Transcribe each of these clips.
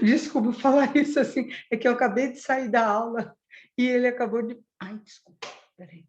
Desculpa falar isso assim, é que eu acabei de sair da aula e ele acabou de ai, desculpa, espera aí.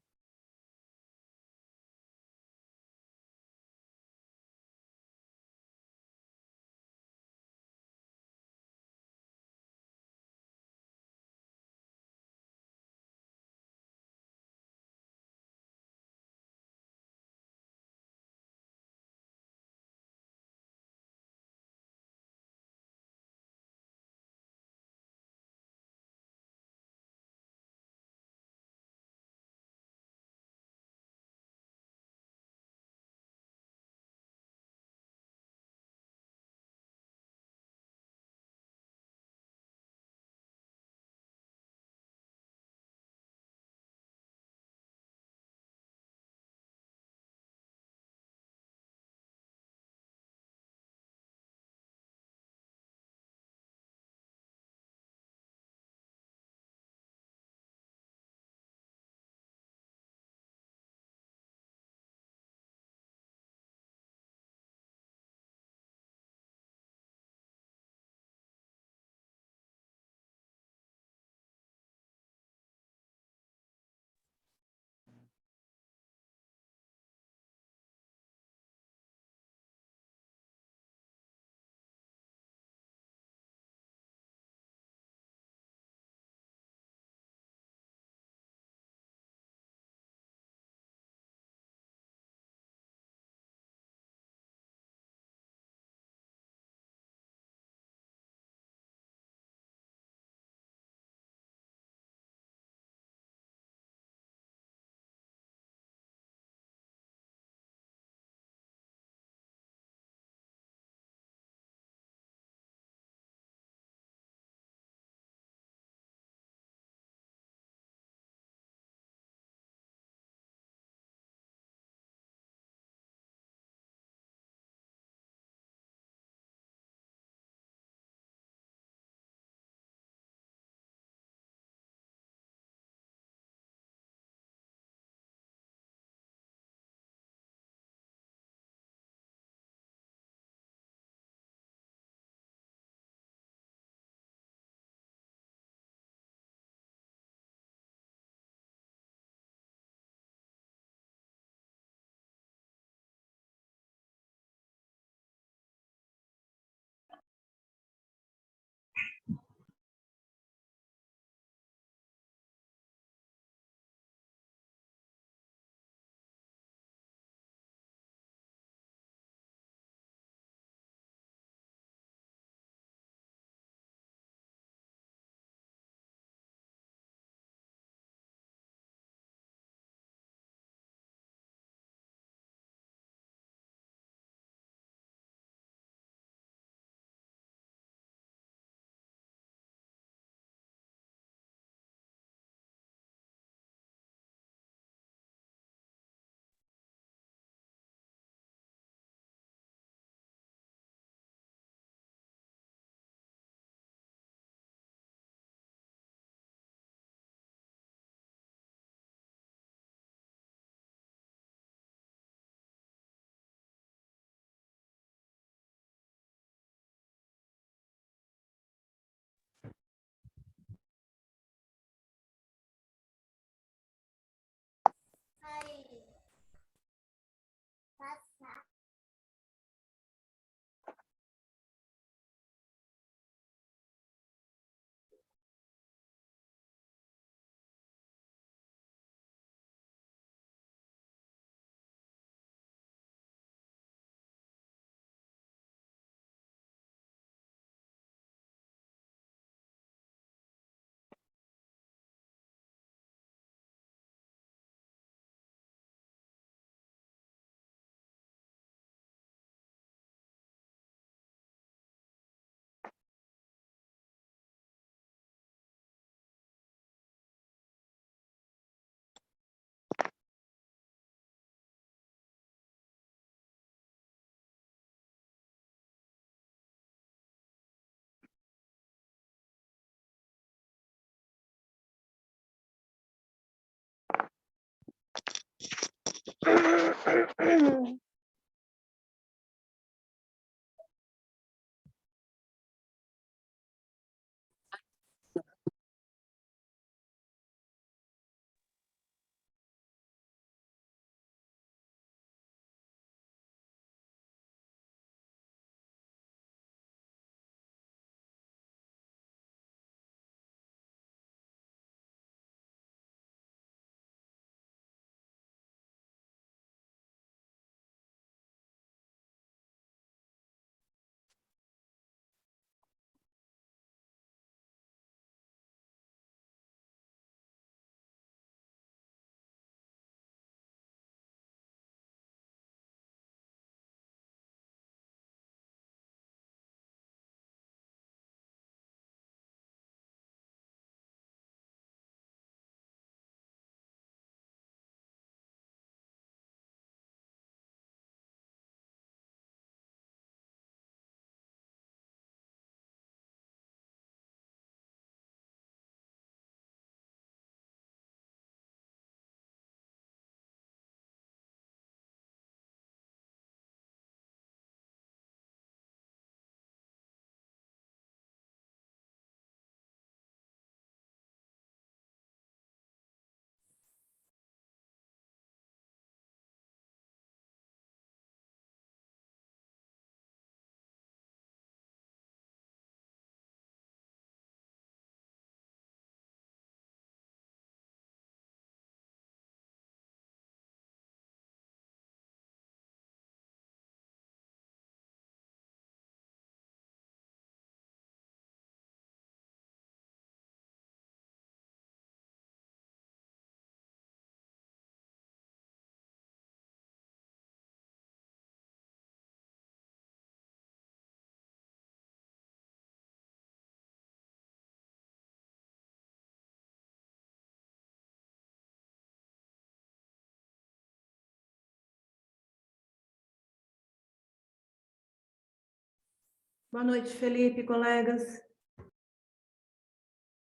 Boa noite, Felipe, colegas.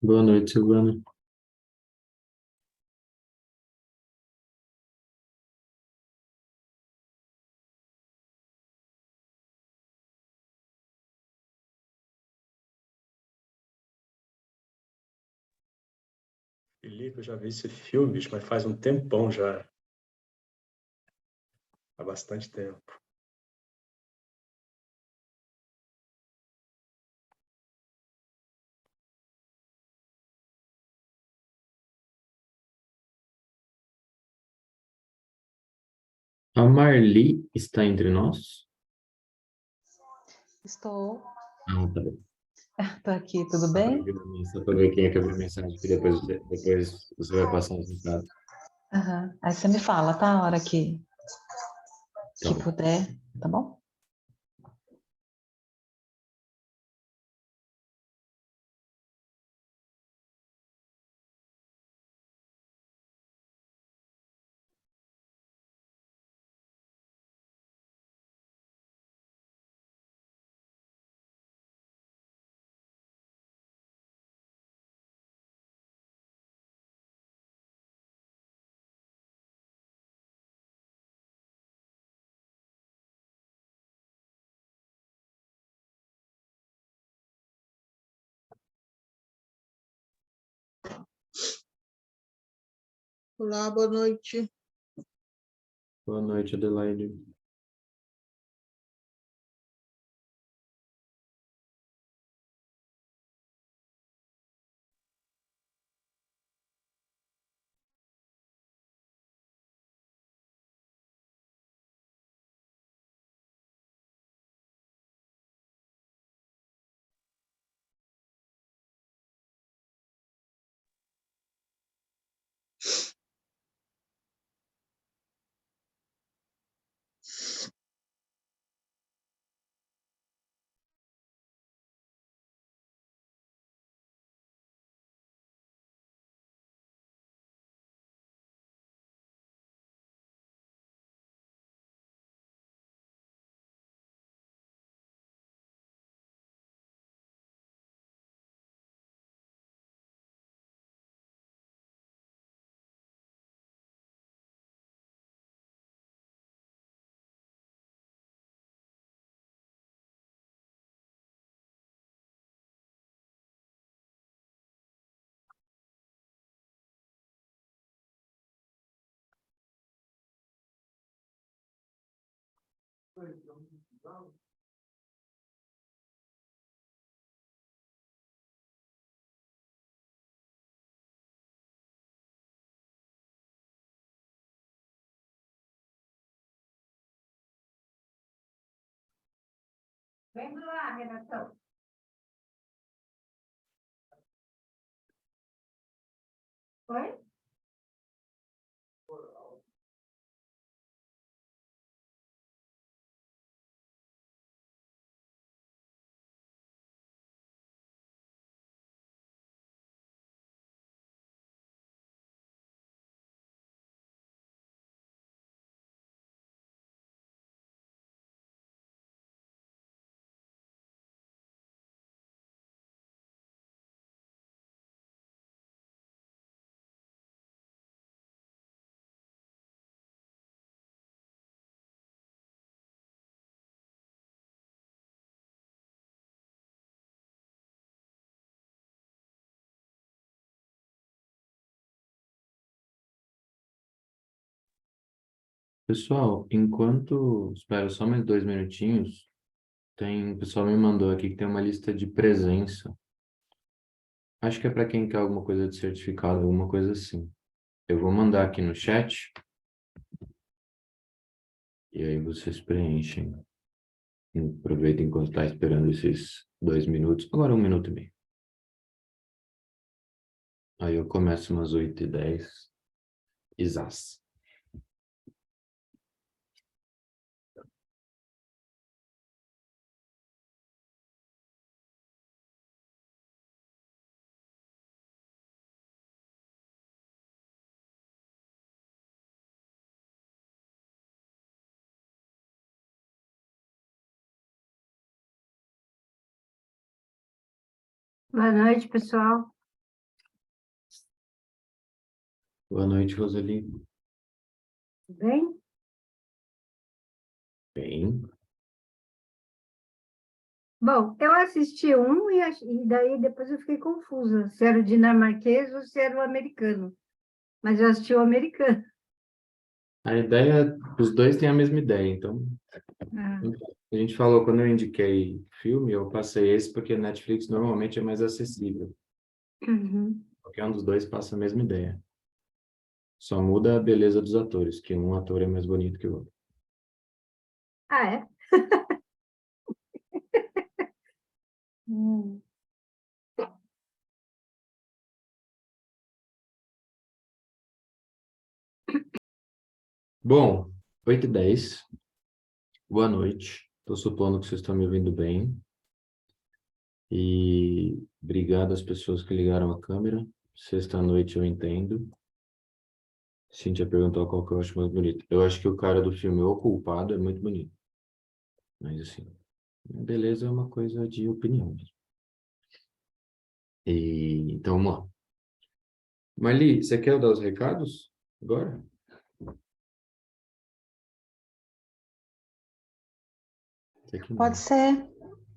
Boa noite, Silvana. Felipe, eu já vi esse filme, bicho, mas faz um tempão já. Há bastante tempo. A Marli está entre nós? Estou, Tá bom. tô aqui, tudo Só para bem? ver, só para ver quem é que abriu a mensagem, que depois você vai passar os recados. Aham. Aí você me fala, tá? A hora Tá que bom. puder, tá bom? Olá, boa noite. Boa noite, Adelaide. Vem lá, Renatão. Oi? Pessoal, enquanto espero só mais 2 minutinhos, o pessoal me mandou aqui que tem uma lista de presença. Acho que é para quem quer alguma coisa de certificado, alguma coisa assim. Eu vou mandar aqui no chat e aí vocês preenchem. Aproveitem enquanto está esperando esses 2 minutos. Agora 1 minuto e meio. Aí eu começo umas 8h10. Exas. Boa noite, pessoal. Boa noite, Roseli. Tudo bem? Bem. Bom, eu assisti um e daí depois eu fiquei confusa se era o dinamarquês ou se era o americano. Mas eu assisti o americano. A ideia, os dois têm a mesma ideia, então Ah, a gente falou, quando eu indiquei filme, eu passei esse porque Netflix normalmente é mais acessível. uhum. Qualquer um dos dois passa a mesma ideia. Só muda a beleza dos atores, que um ator é mais bonito que o outro. Ah, é? Bom, 8h10. Boa noite. Estou supondo que vocês estão me ouvindo bem. E obrigado às pessoas que ligaram a câmera. Sexta-noite eu entendo. Cíntia perguntou qual que eu acho mais bonito. Eu acho que o cara do filme O Culpado é muito bonito. Mas assim, beleza é uma coisa de opinião mesmo. Então, vamos lá. Marli, você quer dar os recados agora? Você que manda.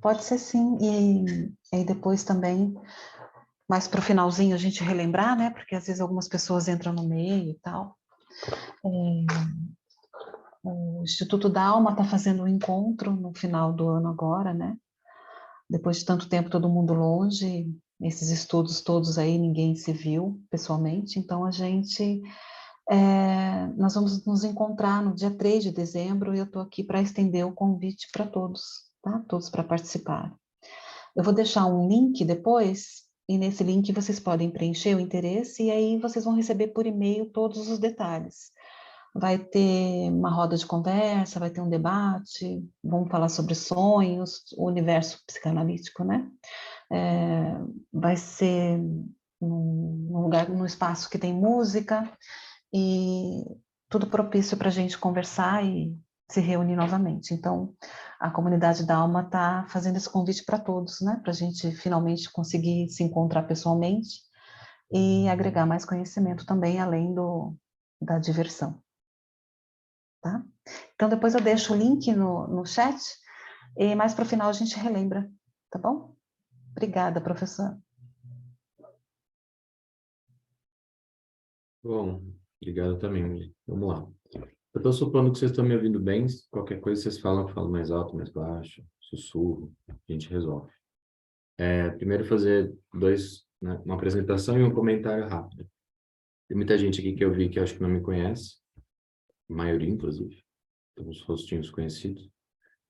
Pode ser sim. E aí depois também, mais para o finalzinho, a gente relembrar, né? Porque às vezes algumas pessoas entram no meio e tal. O Instituto Dalma está fazendo um encontro no final do ano agora, né? Depois de tanto tempo todo mundo longe, esses estudos todos aí, ninguém se viu pessoalmente, então nós vamos nos encontrar no dia 3 de dezembro e eu estou aqui para estender o convite para todos, tá? Todos para participar. Eu vou deixar um link depois, e nesse link vocês podem preencher o interesse e aí vocês vão receber por e-mail todos os detalhes. Vai ter uma roda de conversa, vai ter um debate, vamos falar sobre sonhos, o universo psicanalítico, né? Vai ser num lugar, num espaço que tem música e tudo propício para a gente conversar e se reunir novamente. Então, a comunidade da Alma está fazendo esse convite para todos, né? Para a gente finalmente conseguir se encontrar pessoalmente e agregar mais conhecimento também, além da diversão. Tá? Então, depois eu deixo o link no chat e mais para o final a gente relembra, tá bom? Obrigada, professor. Bom, obrigado também, Marli. Vamos lá. Eu estou supondo que vocês estão me ouvindo bem. Qualquer coisa vocês falam, eu falo mais alto, mais baixo, sussurro, a gente resolve. Primeiro fazer né, uma apresentação e um comentário rápido. Tem muita gente aqui que eu vi que acho que não me conhece, a maioria, inclusive. Temos rostinhos conhecidos.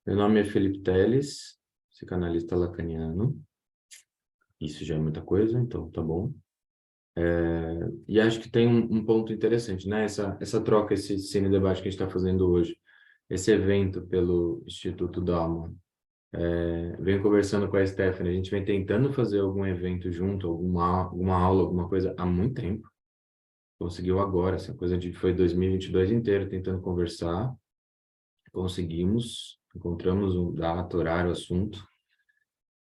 Meu nome é Felipe Teles, psicanalista lacaniano. Isso já é muita coisa, então tá bom. E acho que tem um ponto interessante, né? Essa troca, esse cine debate que a gente está fazendo hoje, esse evento pelo Instituto Dalma. Venho conversando com a Stephanie, a gente vem tentando fazer algum evento junto, alguma aula, alguma coisa há muito tempo. Conseguiu agora, essa coisa foi 2022 inteiro tentando conversar. Conseguimos, encontramos um data, horário, assunto,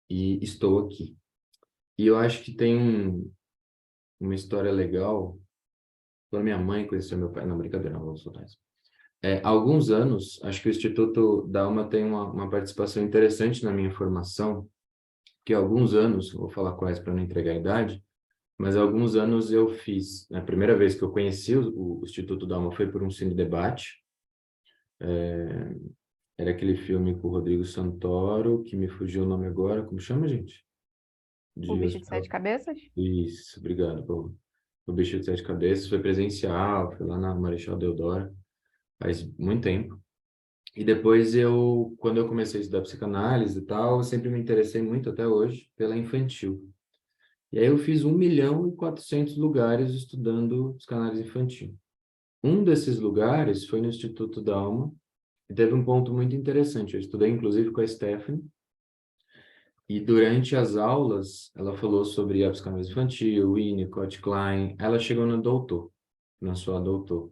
e estou aqui. E eu acho que tem uma história legal. Quando minha mãe conheceu meu pai, não, brincadeira, não vou soltar isso. Há alguns anos, acho que o Instituto Dalma tem uma participação interessante na minha formação, que há alguns anos, vou falar quais para não entregar a idade, mas há alguns anos eu fiz, a primeira vez que eu conheci o Instituto Dalma foi por um cine debate. Era aquele filme com o Rodrigo Santoro, que me fugiu o nome agora, como chama, gente? O bicho de sete cabeças? Isso, obrigado, Paulo. O Bicho de Sete Cabeças foi presencial, foi lá na Marechal Deodoro, faz muito tempo. E depois quando eu comecei a estudar psicanálise e tal, eu sempre me interessei muito, até hoje, pela infantil. E aí eu fiz 1.400.000 lugares estudando psicanálise infantil. Um desses lugares foi no Instituto Dalma, e teve um ponto muito interessante. Eu estudei, inclusive, com a Stephanie, e durante as aulas, ela falou sobre a psicanálise infantil, Winnicott, Klein, ela chegou no doutor, na sua doutor.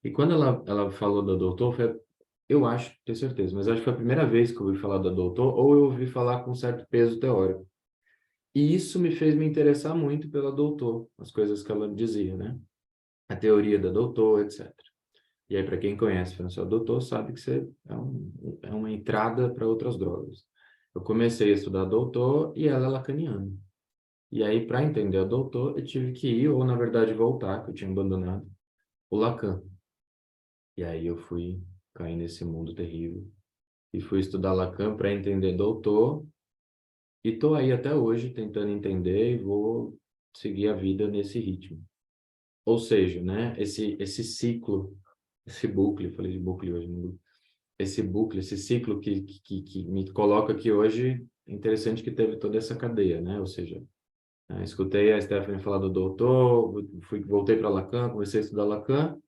E quando ela falou da doutor, eu acho, tenho certeza, mas acho que foi a primeira vez que eu ouvi falar da doutor, ou eu ouvi falar com certo peso teórico. E isso me fez me interessar muito pela doutor, as coisas que ela dizia, né? A teoria da doutor, etc. E aí, para quem conhece François Doutor, sabe que você é uma entrada para outras drogas. Eu comecei a estudar doutor e ela é lacaniana. E aí, para entender a doutor, eu tive que ir, ou na verdade voltar, que eu tinha abandonado, o Lacan. E aí eu fui cair nesse mundo terrível. E fui estudar Lacan para entender doutor. E estou aí até hoje tentando entender e vou seguir a vida nesse ritmo. Ou seja, né, esse ciclo, esse bucle, eu falei de bucle hoje, não, esse bucle, esse ciclo que me coloca aqui hoje, é interessante que teve toda essa cadeia, né? Ou seja, escutei a Stephanie falar do doutor, voltei para Lacan, comecei a estudar Lacan,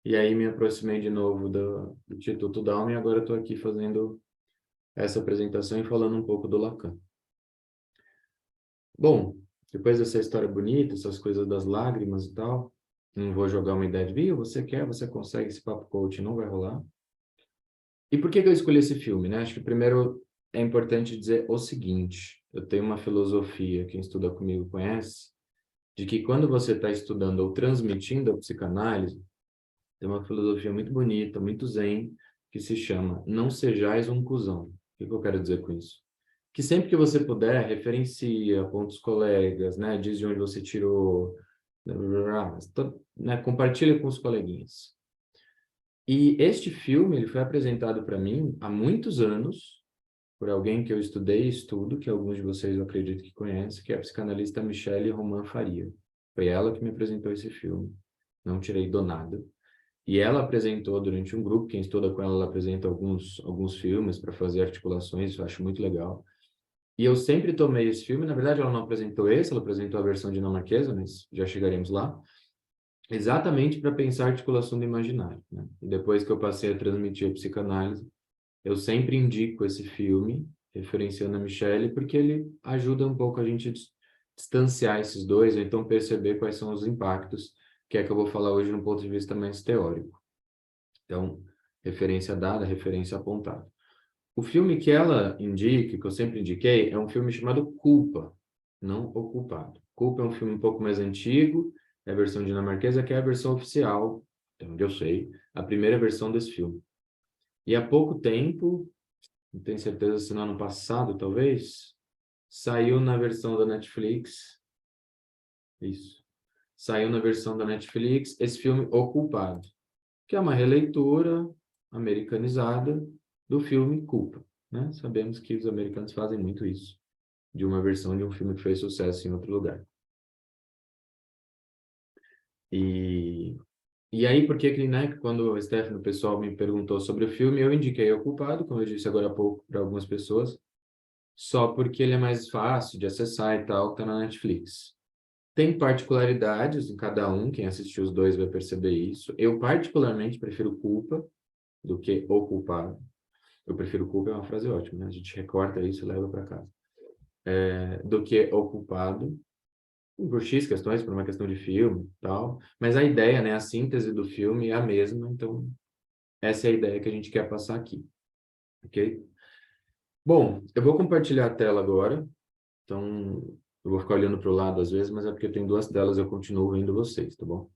e aí me aproximei de novo do Instituto Dalman, e agora estou aqui fazendo essa apresentação e falando um pouco do Lacan. Bom, depois dessa história bonita, essas coisas das lágrimas e tal, não vou jogar uma ideia de, viu, você quer, você consegue, esse papo coach não vai rolar. E por que eu escolhi esse filme, né? Acho que primeiro é importante dizer o seguinte, eu tenho uma filosofia, quem estuda comigo conhece, de que quando você está estudando ou transmitindo a psicanálise, tem uma filosofia muito bonita, muito zen, que se chama Não Sejais um Cuzão. O que eu quero dizer com isso? Que sempre que você puder, referencia, aponta os colegas, né? Diz de onde você tirou, né? Compartilha com os coleguinhas. E este filme ele foi apresentado para mim há muitos anos por alguém que eu estudei e estudo, que alguns de vocês eu acredito que conhecem, que é a psicanalista Michele Román Faria. Foi ela que me apresentou esse filme. Não tirei do nada. E ela apresentou durante um grupo, quem estuda com ela, ela apresenta alguns filmes para fazer articulações, eu acho muito legal. E eu sempre tomei esse filme, na verdade ela não apresentou esse, ela apresentou a versão dinamarquesa, mas já chegaremos lá, exatamente para pensar a articulação do imaginário, né? E depois que eu passei a transmitir a psicanálise, eu sempre indico esse filme, referenciando a Michelle, porque ele ajuda um pouco a gente distanciar esses dois, ou então perceber quais são os impactos, que é que eu vou falar hoje no ponto de vista mais teórico. Então, referência dada, referência apontada. O filme que ela indica, que eu sempre indiquei, é um filme chamado Culpa, não O Culpado. Culpa é um filme um pouco mais antigo, é a versão dinamarquesa, que é a versão oficial, até onde eu sei, a primeira versão desse filme. E há pouco tempo, não tenho certeza se no ano passado, talvez, saiu na versão da Netflix, isso, saiu na versão da Netflix esse filme O Culpado, que é uma releitura americanizada do filme Culpa, né? Sabemos que os americanos fazem muito isso, de uma versão de um filme que fez sucesso em outro lugar. E aí, por que, né, quando o Stephanie, o pessoal me perguntou sobre o filme, eu indiquei O Culpado, como eu disse agora há pouco para algumas pessoas, só porque ele é mais fácil de acessar e tal, tá na Netflix. Tem particularidades em cada um, quem assistiu os dois vai perceber isso. Eu particularmente prefiro Culpa do que O Culpado. Eu prefiro Culpa, é uma frase ótima, né? A gente recorta isso e leva para casa. Do que O Culpado, por X questões, por uma questão de filme e tal. Mas a ideia, né, a síntese do filme é a mesma, então essa é a ideia que a gente quer passar aqui, ok? Bom, eu vou compartilhar a tela agora, então eu vou ficar olhando para o lado às vezes, mas é porque tem duas telas e eu continuo vendo vocês, tá bom?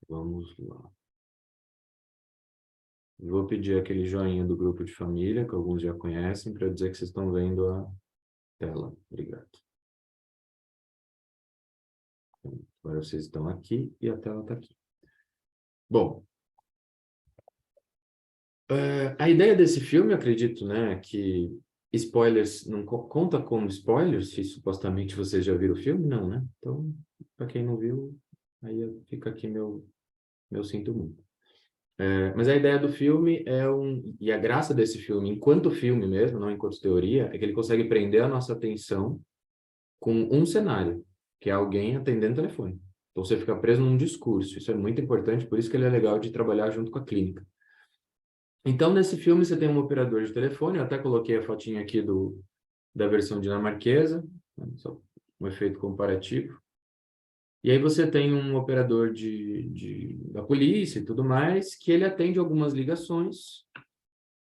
Vamos lá. Vou pedir aquele joinha do grupo de família, que alguns já conhecem, para dizer que vocês estão vendo a tela. Obrigado. Agora vocês estão aqui e a tela está aqui. Bom, a ideia desse filme, eu acredito, né, que spoilers não conta como spoilers, se supostamente vocês já viram o filme, não, né? Então, para quem não viu, aí fica aqui meu sinto muito. Mas a ideia do filme e a graça desse filme, enquanto filme mesmo, não enquanto teoria, é que ele consegue prender a nossa atenção com um cenário, que é alguém atendendo o telefone. Então você fica preso num discurso, isso é muito importante, por isso que ele é legal de trabalhar junto com a clínica. Então, nesse filme, você tem um operador de telefone, eu até coloquei a fotinha aqui da versão dinamarquesa, né, só um efeito comparativo. E aí você tem um operador da polícia e tudo mais, que ele atende algumas ligações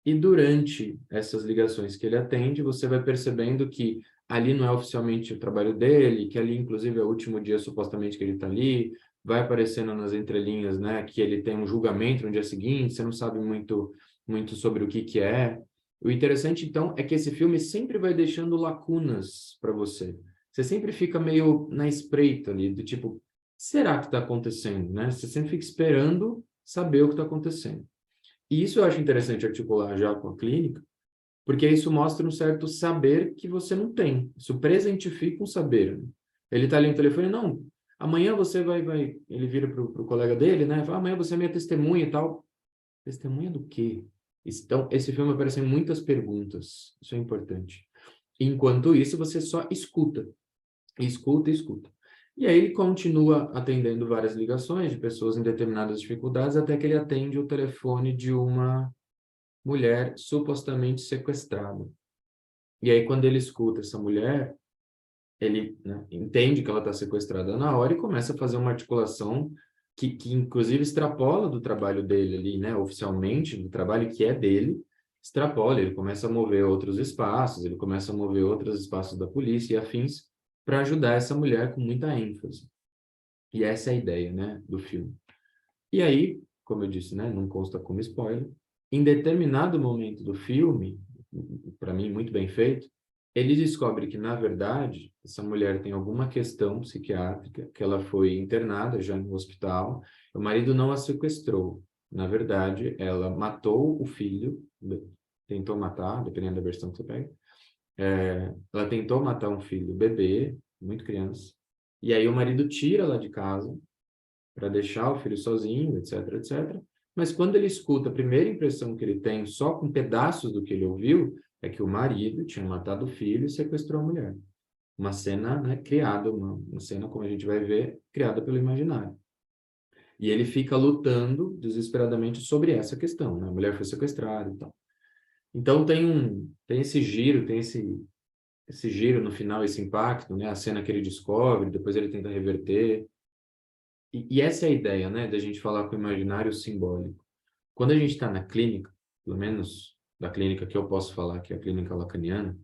E durante essas ligações que ele atende, você vai percebendo que ali não é oficialmente o trabalho dele, que ali, inclusive, é o último dia, supostamente, que ele está ali, vai aparecendo nas entrelinhas, né, que ele tem um julgamento no dia seguinte, você não sabe muito sobre o que é. O interessante, então, é que esse filme sempre vai deixando lacunas para você. Você sempre fica meio na espreita ali, do tipo, será que está acontecendo, né? Você sempre fica esperando saber o que está acontecendo. E isso eu acho interessante articular já com a clínica, porque isso mostra um certo saber que você não tem. Isso presentifica um saber. Né? Ele está ali no telefone, não, amanhã você vai... Ele vira para o colega dele, né? Fala, amanhã você é minha testemunha e tal. Testemunha do quê? Então, esse filme aparece muitas perguntas. Isso é importante. Enquanto isso, você só escuta. Escuta, escuta. E aí ele continua atendendo várias ligações de pessoas em determinadas dificuldades, até que ele atende o telefone de uma mulher supostamente sequestrada. E aí, quando ele escuta essa mulher, ele, né, entende que ela está sequestrada na hora e começa a fazer uma articulação que inclusive extrapola do trabalho dele ali, né, oficialmente, do trabalho que é dele, extrapola, ele começa a mover outros espaços, ele começa a mover outros espaços da polícia e afins para ajudar essa mulher com muita ênfase. E essa é a ideia, né, do filme. E aí, como eu disse, né, não consta como spoiler, em determinado momento do filme, para mim muito bem feito, ele descobre que, na verdade, essa mulher tem alguma questão psiquiátrica, que ela foi internada já no hospital, o marido não a sequestrou. Na verdade, ela matou o filho, tentou matar, dependendo da versão que você pega, ela tentou matar um filho bebê, muito criança, e aí o marido tira ela de casa para deixar o filho sozinho, etc, etc. Mas quando ele escuta, a primeira impressão que ele tem, só com pedaços do que ele ouviu, é que o marido tinha matado o filho e sequestrou a mulher. Uma cena, né, criada, uma cena, como a gente vai ver, criada pelo imaginário. E ele fica lutando desesperadamente sobre essa questão, né? A mulher foi sequestrada e tal. Então tem esse giro, tem esse giro no final, esse impacto, né? A cena que ele descobre, depois ele tenta reverter. E essa é a ideia, né? Da gente falar com o imaginário simbólico. Quando a gente está na clínica, pelo menos da clínica que eu posso falar, que é a clínica lacaniana,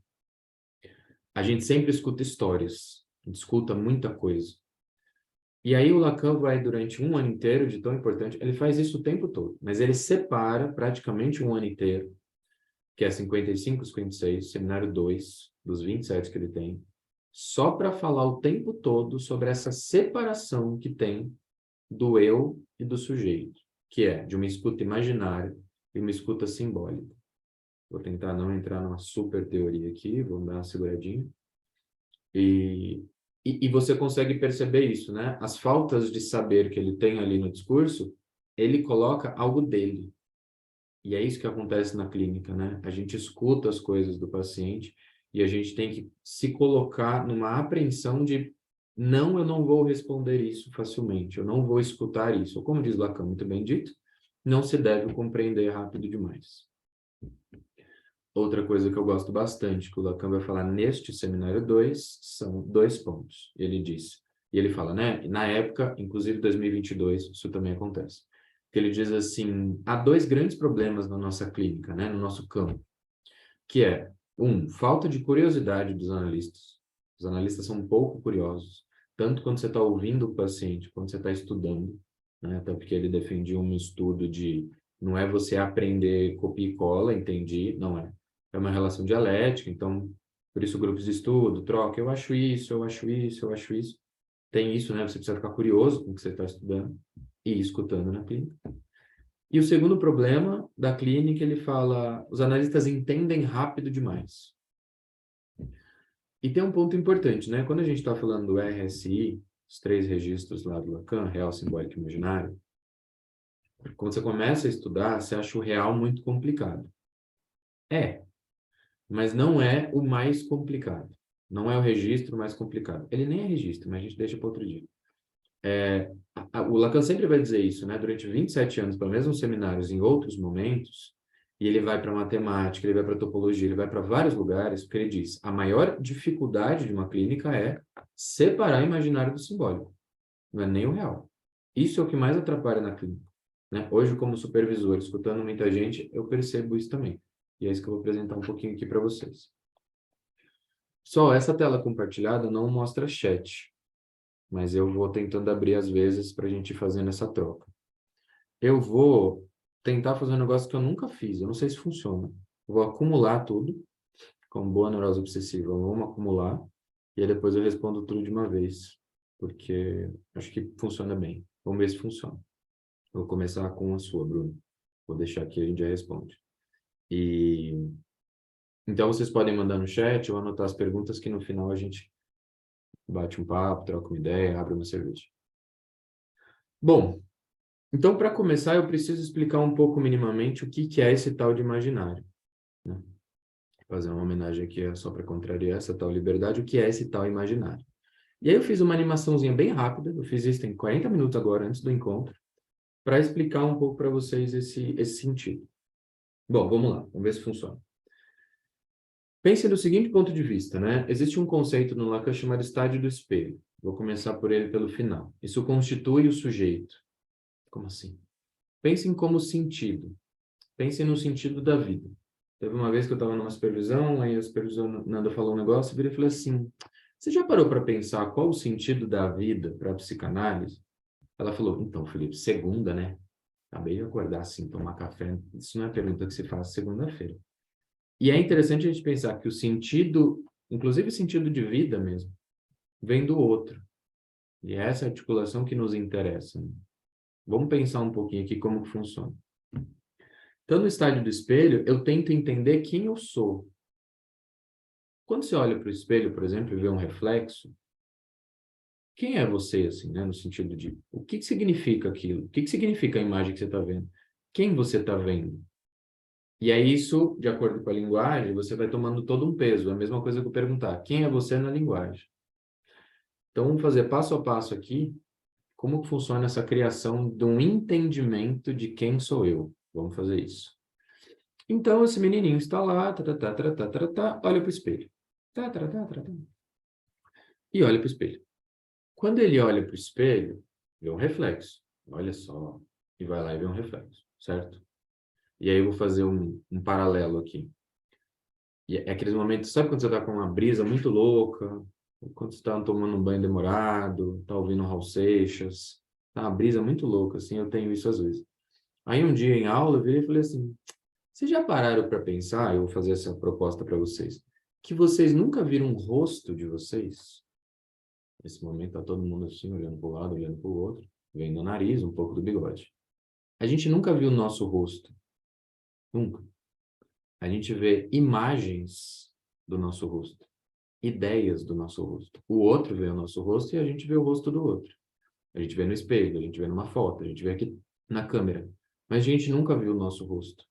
a gente sempre escuta histórias, a gente escuta muita coisa. E aí o Lacan vai, durante um ano inteiro, de tão importante, ele faz isso o tempo todo, mas ele separa praticamente um ano inteiro, que é 55, 56, seminário 2, dos 27 que ele tem, só para falar o tempo todo sobre essa separação que tem do eu e do sujeito, que é de uma escuta imaginária e uma escuta simbólica. Vou tentar não entrar numa super teoria aqui, vou dar uma seguradinha. E você consegue perceber isso, né? As faltas de saber que ele tem ali no discurso, ele coloca algo dele. E é isso que acontece na clínica, né? A gente escuta as coisas do paciente e a gente tem que se colocar numa apreensão de não, eu não vou responder isso facilmente, eu não vou escutar isso. Ou como diz Lacan, muito bem dito, não se deve compreender rápido demais. Outra coisa que eu gosto bastante, que o Lacan vai falar neste seminário 2, são 2 pontos. Ele diz, e ele fala, né? Na época, inclusive 2022, isso também acontece. Que ele diz assim, há 2 grandes problemas na nossa clínica, né? No nosso campo, que é, falta de curiosidade dos analistas. Os analistas são um pouco curiosos, tanto quando você está ouvindo o paciente, quando você está estudando, né? Até porque ele defendia um estudo de, não é você aprender copia e cola, entendi, não é. É uma relação dialética, então, por isso grupos de estudo, troca, eu acho isso, eu acho isso, eu acho isso. Tem isso, né? Você precisa ficar curioso com o que você está estudando e ir escutando na clínica. E o segundo problema da clínica, ele fala, os analistas entendem rápido demais. E tem um ponto importante, né? Quando a gente está falando do RSI, os 3 registros lá do Lacan, real, simbólico e imaginário, quando você começa a estudar, você acha o real muito complicado. Mas não é o mais complicado. Não é o registro mais complicado. Ele nem é registro, mas a gente deixa para outro dia. O Lacan sempre vai dizer isso, né? Durante 27 anos, para mesmos seminários, em outros momentos, e ele vai para matemática, ele vai para topologia, ele vai para vários lugares, porque ele diz, a maior dificuldade de uma clínica é separar o imaginário do simbólico. Não é nem o real. Isso é o que mais atrapalha na clínica. né? Hoje, como supervisor, escutando muita gente, eu percebo isso também. E é isso que eu vou apresentar um pouquinho aqui para vocês. Só essa tela compartilhada não mostra chat, mas eu vou tentando abrir às vezes para a gente ir fazendo essa troca. Eu vou tentar fazer um negócio que eu nunca fiz, eu não sei se funciona. Eu vou acumular tudo, como boa neurose obsessiva, vamos acumular, e aí depois eu respondo tudo de uma vez, porque acho que funciona bem. Vamos ver se funciona. Eu vou começar com a sua, Bruno. Vou deixar aqui, a gente já responde. Então, vocês podem mandar no chat ou anotar as perguntas que no final a gente bate um papo, troca uma ideia, abre uma cerveja. Bom, então, para começar, eu preciso explicar um pouco minimamente o que é esse tal de imaginário, né? Fazer uma homenagem aqui só para contrariar essa tal liberdade, o que é esse tal imaginário. E aí eu fiz uma animaçãozinha bem rápida, eu fiz isso em 40 minutos agora, antes do encontro, para explicar um pouco para vocês esse sentido. Bom, vamos lá, vamos ver se funciona. Pense do seguinte ponto de vista, né? Existe um conceito no Lacan chamado estádio do espelho. Vou começar por ele pelo final. Isso constitui o sujeito. Como assim? Pensem como sentido. Pensem no sentido da vida. Teve uma vez que eu estava numa supervisão, aí a supervisora Nanda falou um negócio, eu virei e falei assim, você já parou para pensar qual o sentido da vida para a psicanálise? Ela falou, então, Felipe, segunda, né? Acabei de acordar assim, tomar café. Isso não é pergunta que se faz segunda-feira. E é interessante a gente pensar que o sentido, inclusive o sentido de vida mesmo, vem do outro. E é essa articulação que nos interessa, né? Vamos pensar um pouquinho aqui como que funciona. Então, no estádio do espelho, eu tento entender quem eu sou. Quando você olha para o espelho, por exemplo, e vê um reflexo, quem é você, assim, né? No sentido de, o que significa aquilo? O que significa a imagem que você está vendo? Quem você está vendo? E aí isso, de acordo com a linguagem, você vai tomando todo um peso. É a mesma coisa que eu perguntar, quem é você na linguagem? Então, vamos fazer passo a passo aqui, como que funciona essa criação de um entendimento de quem sou eu. Vamos fazer isso. Então, esse menininho está lá, olha para o espelho. E olha para o espelho. Quando ele olha para o espelho, vê um reflexo. Olha só. E vai lá e vê um reflexo, certo? E aí eu vou fazer um paralelo aqui. E é aqueles momentos, sabe quando você está com uma brisa muito louca, quando você está tomando um banho demorado, está ouvindo Raul Seixas, tá uma brisa muito louca, assim, eu tenho isso às vezes. Aí um dia em aula eu virei e falei assim, vocês já pararam para pensar, eu vou fazer essa proposta para vocês, que vocês nunca viram um rosto de vocês? Nesse momento está todo mundo assim, olhando para o lado, olhando para o outro, vendo o nariz, um pouco do bigode. A gente nunca viu o nosso rosto. Nunca. A gente vê imagens do nosso rosto, ideias do nosso rosto. O outro vê o nosso rosto e a gente vê o rosto do outro. A gente vê no espelho, a gente vê numa foto, a gente vê aqui na câmera. Mas a gente nunca viu o nosso rosto.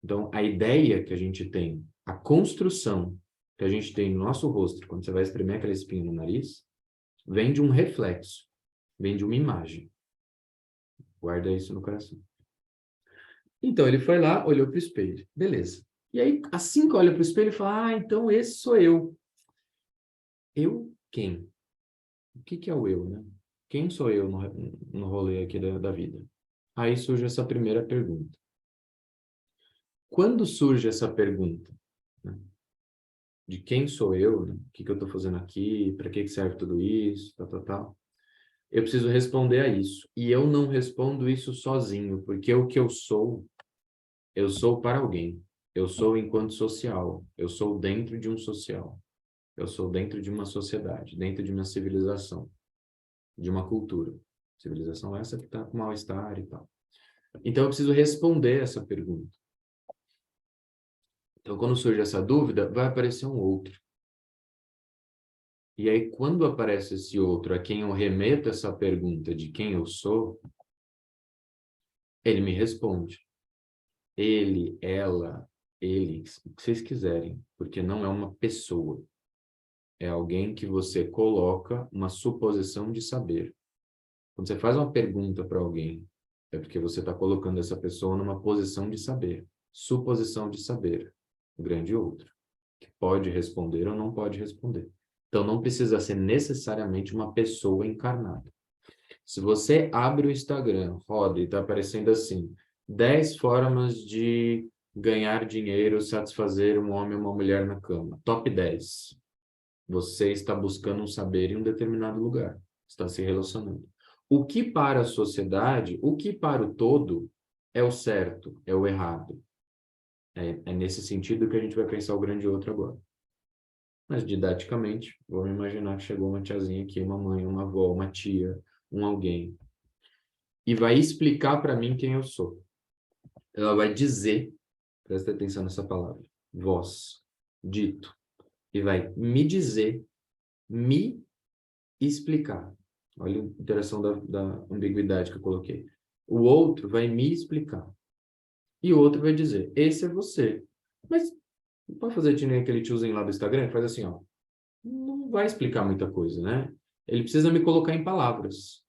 Então, a ideia que a gente tem, a construção que a gente tem no nosso rosto, quando você vai espremer aquela espinha no nariz, vem de um reflexo, vem de uma imagem. Guarda isso no coração. Então, ele foi lá, olhou para o espelho. Beleza. E aí, assim que olha para o espelho, ele fala, então esse sou eu. Eu quem? O que é o eu, né? Quem sou eu no rolê aqui da vida? Aí surge essa primeira pergunta. Quando surge essa pergunta, né, de quem sou eu, né? O que eu estou fazendo aqui, para que serve tudo isso, tal, eu preciso responder a isso. E eu não respondo isso sozinho, porque o que eu sou para alguém. Eu sou enquanto social, eu sou dentro de um social, eu sou dentro de uma sociedade, dentro de uma civilização, de uma cultura. Civilização essa que está com mal-estar e tal. Então, eu preciso responder essa pergunta. Então, quando surge essa dúvida, vai aparecer um outro. E aí, quando aparece esse outro, a quem eu remeto essa pergunta de quem eu sou, ele me responde. Ele, ela, ele, o que vocês quiserem, porque não é uma pessoa. É alguém que você coloca uma suposição de saber. Quando você faz uma pergunta para alguém, é porque você está colocando essa pessoa numa posição de saber. Suposição de saber. O grande outro. Que pode responder ou não pode responder. Então, não precisa ser necessariamente uma pessoa encarnada. Se você abre o Instagram, roda e está aparecendo assim, 10 formas de ganhar dinheiro, satisfazer um homem ou uma mulher na cama. Top 10. Você está buscando um saber em um determinado lugar. Está se relacionando. O que para a sociedade, o que para o todo é o certo, é o errado. É nesse sentido que a gente vai pensar o grande outro agora. Mas, didaticamente, vamos imaginar que chegou uma tiazinha aqui, uma mãe, uma avó, uma tia, um alguém, e vai explicar para mim quem eu sou. Ela vai dizer, presta atenção nessa palavra, voz, dito, e vai me dizer, me explicar. Olha a interação da ambiguidade que eu coloquei. O outro vai me explicar. E o outro vai dizer, esse é você. Mas não pode fazer que nem aquele tiozinho lá do Instagram, que faz assim, ó. Não vai explicar muita coisa, né? Ele precisa me colocar em palavras.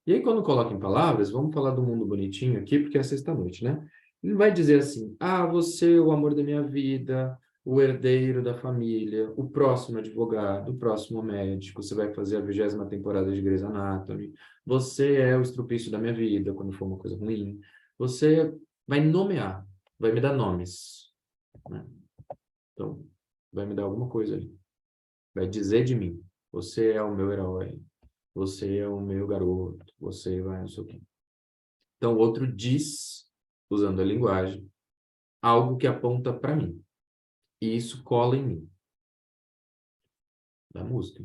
E aí, quando coloca em palavras, vamos falar do mundo bonitinho aqui, porque é sexta-noite, né? Ele vai dizer assim, você é o amor da minha vida, o herdeiro da família, o próximo advogado, o próximo médico, você vai fazer a 20ª temporada de Grey's Anatomy, você é o estrupício da minha vida, quando for uma coisa ruim. Você vai nomear, vai me dar nomes, né? Então, vai me dar alguma coisa ali. Vai dizer de mim, você é o meu herói, você é o meu garoto, você vai não sei o quê. Então, o outro diz, usando a linguagem, algo que aponta para mim. E isso cola em mim. Da música.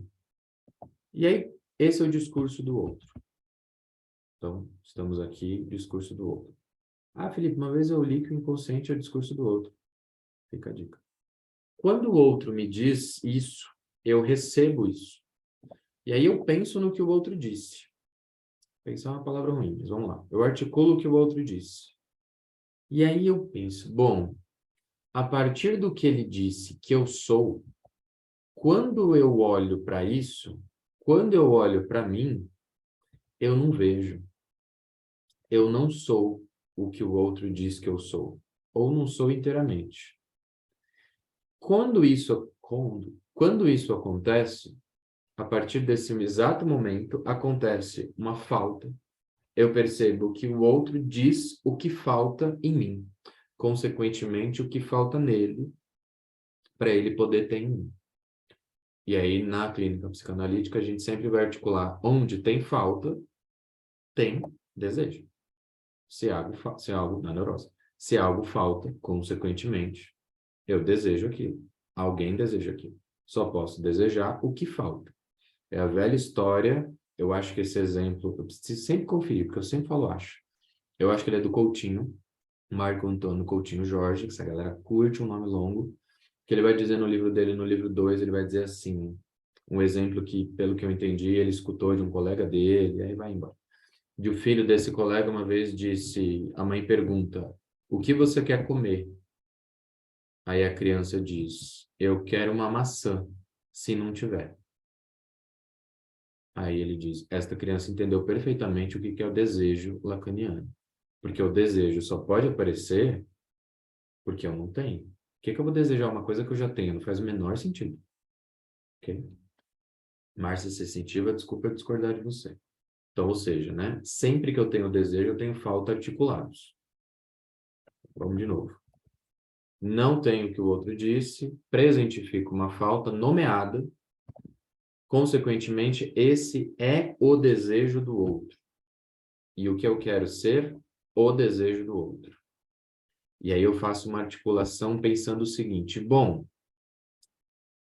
E aí, esse é o discurso do outro. Então, estamos aqui, discurso do outro. Felipe, uma vez eu li que o inconsciente é o discurso do outro. Fica a dica. Quando o outro me diz isso, eu recebo isso. E aí eu penso no que o outro disse. Pensar é uma palavra ruim, mas vamos lá. Eu articulo o que o outro disse. E aí eu penso, bom, a partir do que ele disse que eu sou, quando eu olho para isso, quando eu olho para mim, eu não vejo. Eu não sou o que o outro diz que eu sou. Ou não sou inteiramente. Quando isso acontece, a partir desse exato momento, acontece uma falta. Eu percebo que o outro diz o que falta em mim. Consequentemente, o que falta nele, para ele poder ter em mim. E aí, na clínica psicanalítica, a gente sempre vai articular onde tem falta, tem desejo. Se algo na neurose. Se algo falta, consequentemente, eu desejo aquilo. Alguém deseja aquilo. Só posso desejar o que falta. É a velha história, eu acho que esse exemplo, eu preciso sempre conferir, porque eu sempre falo acho. Eu acho que ele é do Coutinho, Marco Antônio Coutinho Jorge, que essa galera curte um nome longo, que ele vai dizer no livro dele, no livro 2, ele vai dizer assim, um exemplo que, pelo que eu entendi, ele escutou de um colega dele, aí vai embora. E o filho desse colega uma vez disse, a mãe pergunta, o que você quer comer? Aí a criança diz, eu quero uma maçã, se não tiver. Aí ele diz, esta criança entendeu perfeitamente o que é o desejo lacaniano. Porque o desejo só pode aparecer porque eu não tenho. Por que eu vou desejar uma coisa que eu já tenho? Não faz o menor sentido. Ok? Márcia Sensitiva, desculpa eu discordar de você. Então, ou seja, né? Sempre que eu tenho desejo, eu tenho falta articulados. Vamos de novo. Não tenho o que o outro disse, presentifico uma falta nomeada, consequentemente, esse é o desejo do outro. E o que eu quero ser? O desejo do outro. E aí eu faço uma articulação pensando o seguinte, bom,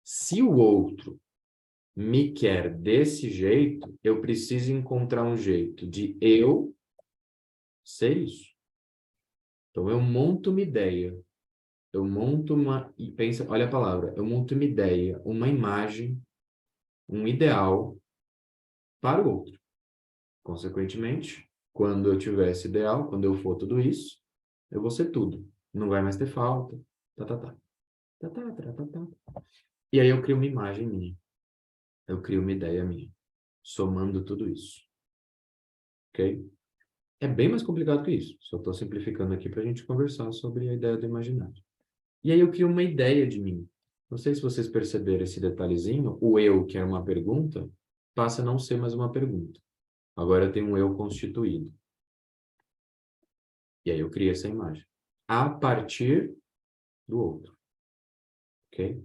se o outro me quer desse jeito, eu preciso encontrar um jeito de eu ser isso. Então eu monto uma ideia, eu monto uma, e pensa, olha a palavra, eu monto uma ideia, uma imagem, um ideal para o outro. Consequentemente, quando eu tiver esse ideal, quando eu for tudo isso, eu vou ser tudo. Não vai mais ter falta. E aí eu crio uma imagem minha. Eu crio uma ideia minha. Somando tudo isso. Ok? É bem mais complicado que isso. Só estou simplificando aqui para a gente conversar sobre a ideia do imaginário. E aí eu crio uma ideia de mim. Não sei se vocês perceberam esse detalhezinho. O eu, que era uma pergunta, passa a não ser mais uma pergunta. Agora eu tenho um eu constituído. E aí eu crio essa imagem. A partir do outro. Ok?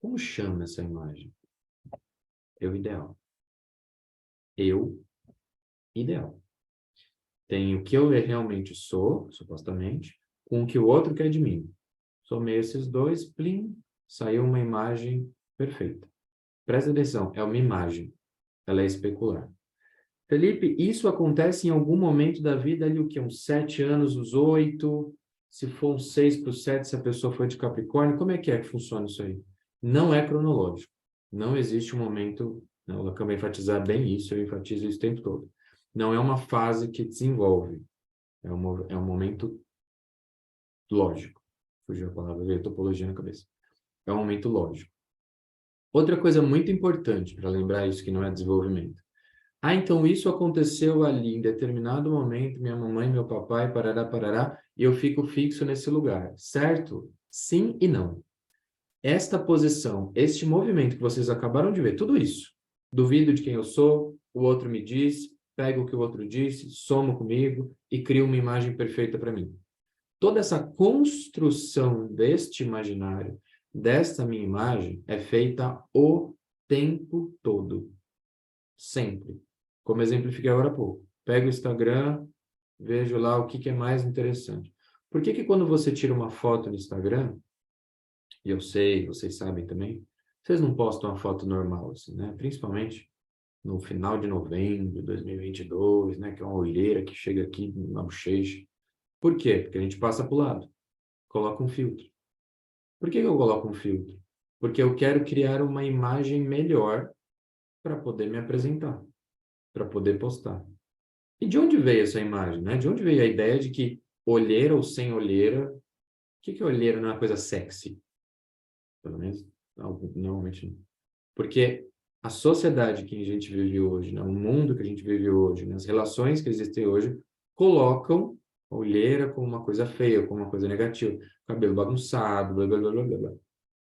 Como chama essa imagem? Eu ideal. Eu ideal. Tem o que eu realmente sou, supostamente, com o que o outro quer de mim. Somei esses dois, plim, saiu uma imagem perfeita. Presta atenção, é uma imagem. Ela é especular. Felipe, isso acontece em algum momento da vida ali, o que? Uns 7 anos, uns 8? Se for uns 6 para os 7, se a pessoa for de Capricórnio, como é que funciona isso aí? Não é cronológico. Não existe um momento, não, eu acabei de enfatizar bem isso, eu enfatizo isso o tempo todo. Não é uma fase que desenvolve. É um momento lógico. Fugiu a palavra, veio topologia na cabeça. É um momento lógico. Outra coisa muito importante para lembrar isso que não é desenvolvimento. Ah, então isso aconteceu ali em determinado momento, minha mamãe, meu papai, parará, parará, e eu fico fixo nesse lugar, certo? Sim e não. Esta posição, este movimento que vocês acabaram de ver, tudo isso, duvido de quem eu sou, o outro me diz, pego o que o outro disse, somo comigo e crio uma imagem perfeita para mim. Toda essa construção deste imaginário, desta minha imagem, é feita o tempo todo. Sempre. Como exemplifiquei agora há pouco. Pego o Instagram, vejo lá o que é mais interessante. Por que quando você tira uma foto no Instagram, e eu sei, vocês sabem também, vocês não postam uma foto normal, assim, né? Principalmente no final de novembro de 2022, né? Que é uma olheira que chega aqui na bochecha. Por quê? Porque a gente passa para o lado. Coloca um filtro. Por que eu coloco um filtro? Porque eu quero criar uma imagem melhor para poder me apresentar, para poder postar. E de onde veio essa imagem, né? De onde veio a ideia de que olheira ou sem olheira, o que é olheira não é uma coisa sexy? Pelo menos, normalmente não. Porque a sociedade que a gente vive hoje, né? O mundo que a gente vive hoje, né? As relações que existem hoje, colocam a olheira como uma coisa feia, como uma coisa negativa. Cabelo bagunçado, blá, blá, blá, blá, blá.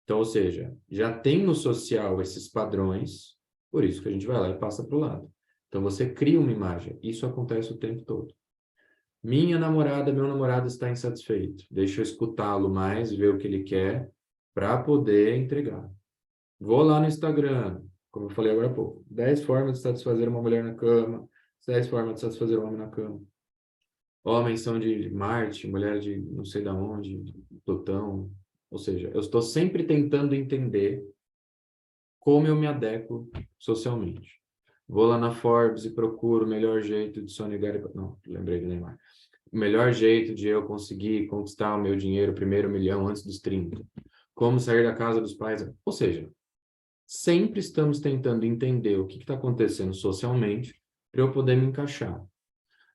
Então, ou seja, já tem no social esses padrões, por isso que a gente vai lá e passa para o lado. Então, você cria uma imagem. Isso acontece o tempo todo. Minha namorada, meu namorado está insatisfeito. Deixa eu escutá-lo mais, ver o que ele quer, para poder entregar. Vou lá no Instagram, como eu falei agora há pouco. 10 formas de satisfazer uma mulher na cama, 10 formas de satisfazer um homem na cama. Homens são de Marte, mulher de não sei da onde, de Plutão. Ou seja, eu estou sempre tentando entender como eu me adequo socialmente. Vou lá na Forbes e procuro o melhor jeito de sonegar... Não, lembrei do Neymar. O melhor jeito de eu conseguir conquistar o meu dinheiro, o primeiro milhão antes dos 30. Como sair da casa dos pais. Ou seja, sempre estamos tentando entender o que está acontecendo socialmente para eu poder me encaixar.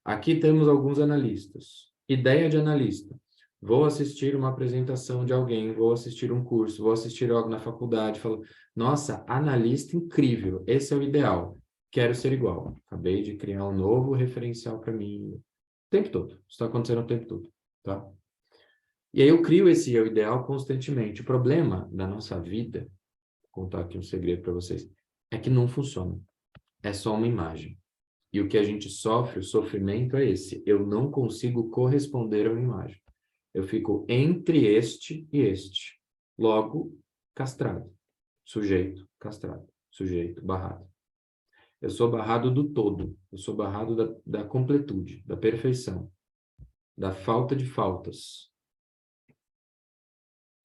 Aqui temos alguns analistas. Ideia de analista. Vou assistir uma apresentação de alguém, vou assistir um curso, vou assistir algo na faculdade, falo, nossa, analista incrível, esse é o ideal, quero ser igual. Acabei de criar um novo referencial para mim. O tempo todo, isso está acontecendo o tempo todo, tá? E aí eu crio esse eu ideal constantemente. O problema da nossa vida, vou contar aqui um segredo para vocês, é que não funciona. É só uma imagem. E o que a gente sofre, o sofrimento é esse. Eu não consigo corresponder a uma imagem. Eu fico entre este e este. Logo, castrado. Sujeito, castrado. Sujeito, barrado. Eu sou barrado do todo. Eu sou barrado da completude, da perfeição, da falta de faltas.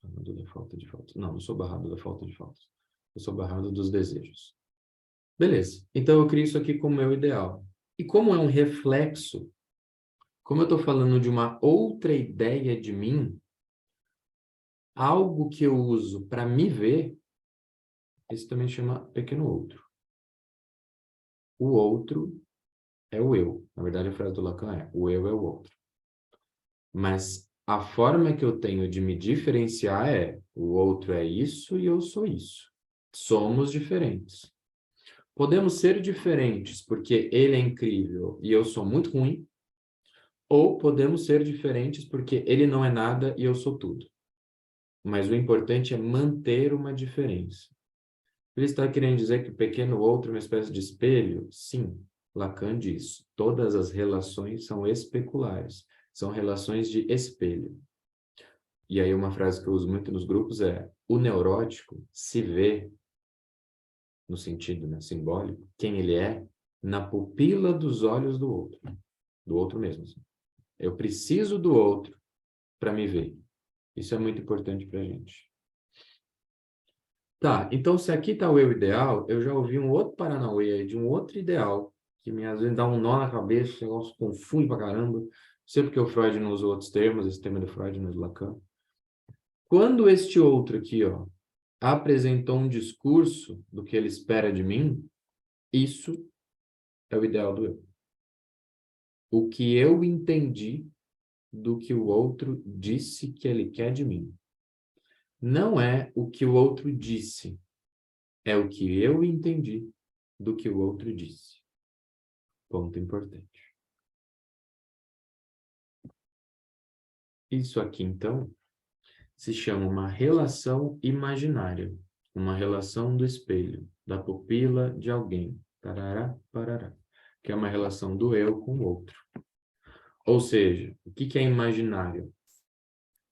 Barrado da falta de faltas. Não, não sou barrado da falta de faltas. Eu sou barrado dos desejos. Beleza. Então, eu crio isso aqui como meu ideal. E como é um reflexo, como eu estou falando de uma outra ideia de mim, algo que eu uso para me ver, isso também chama pequeno outro. O outro é o eu. Na verdade, a frase do Lacan é: o eu é o outro. Mas a forma que eu tenho de me diferenciar é: o outro é isso e eu sou isso. Somos diferentes. Podemos ser diferentes porque ele é incrível e eu sou muito ruim, ou podemos ser diferentes porque ele não é nada e eu sou tudo. Mas o importante é manter uma diferença. Ele está querendo dizer que o pequeno outro é uma espécie de espelho? Sim. Lacan diz, todas as relações são especulares, são relações de espelho. E aí uma frase que eu uso muito nos grupos é, o neurótico se vê, no sentido, né, simbólico, quem ele é, na pupila dos olhos do outro mesmo. Assim. Eu preciso do outro para me ver. Isso é muito importante para a gente. Tá, então se aqui está o eu ideal, eu já ouvi um outro paranauê aí de um outro ideal, que às vezes dá um nó na cabeça, o negócio confunde pra caramba. Não sei porque o Freud não usou outros termos, esse termo do Freud não é do Lacan. Quando este outro aqui, ó, apresentou um discurso do que ele espera de mim, isso é o ideal do eu. O que eu entendi do que o outro disse que ele quer de mim. Não é o que o outro disse, é o que eu entendi do que o outro disse. Ponto importante. Isso aqui, então, se chama uma relação imaginária, uma relação do espelho, da pupila de alguém, tarará, parará, que é uma relação do eu com o outro. Ou seja, o que é imaginário?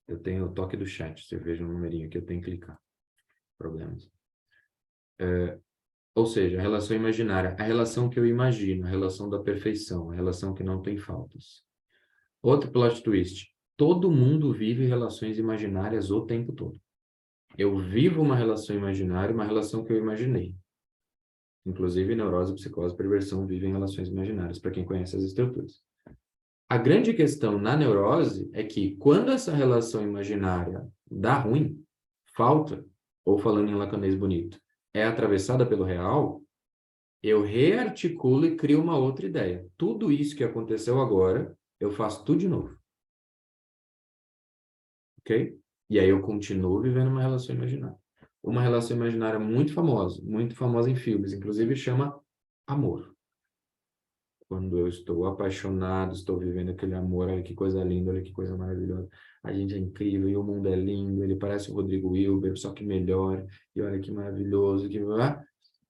Eu tenho o toque do chat, você veja um numerinho aqui, eu tenho que clicar. Problemas. Ou seja, a relação imaginária, a relação que eu imagino, a relação da perfeição, a relação que não tem faltas. Outro plot twist. Todo mundo vive relações imaginárias o tempo todo. Eu vivo uma relação imaginária, uma relação que eu imaginei. Inclusive, neurose, psicose, perversão vivem relações imaginárias, para quem conhece as estruturas. A grande questão na neurose é que, quando essa relação imaginária dá ruim, falta, ou falando em lacanês bonito, é atravessada pelo real, eu rearticulo e crio uma outra ideia. Tudo isso que aconteceu agora, eu faço tudo de novo. Ok? E aí eu continuo vivendo uma relação imaginária. Uma relação imaginária muito famosa em filmes, inclusive chama amor. Quando eu estou apaixonado, estou vivendo aquele amor, olha que coisa linda, olha que coisa maravilhosa. A gente é incrível e o mundo é lindo, ele parece o Rodrigo Hilbert, só que melhor, e olha que maravilhoso. Que...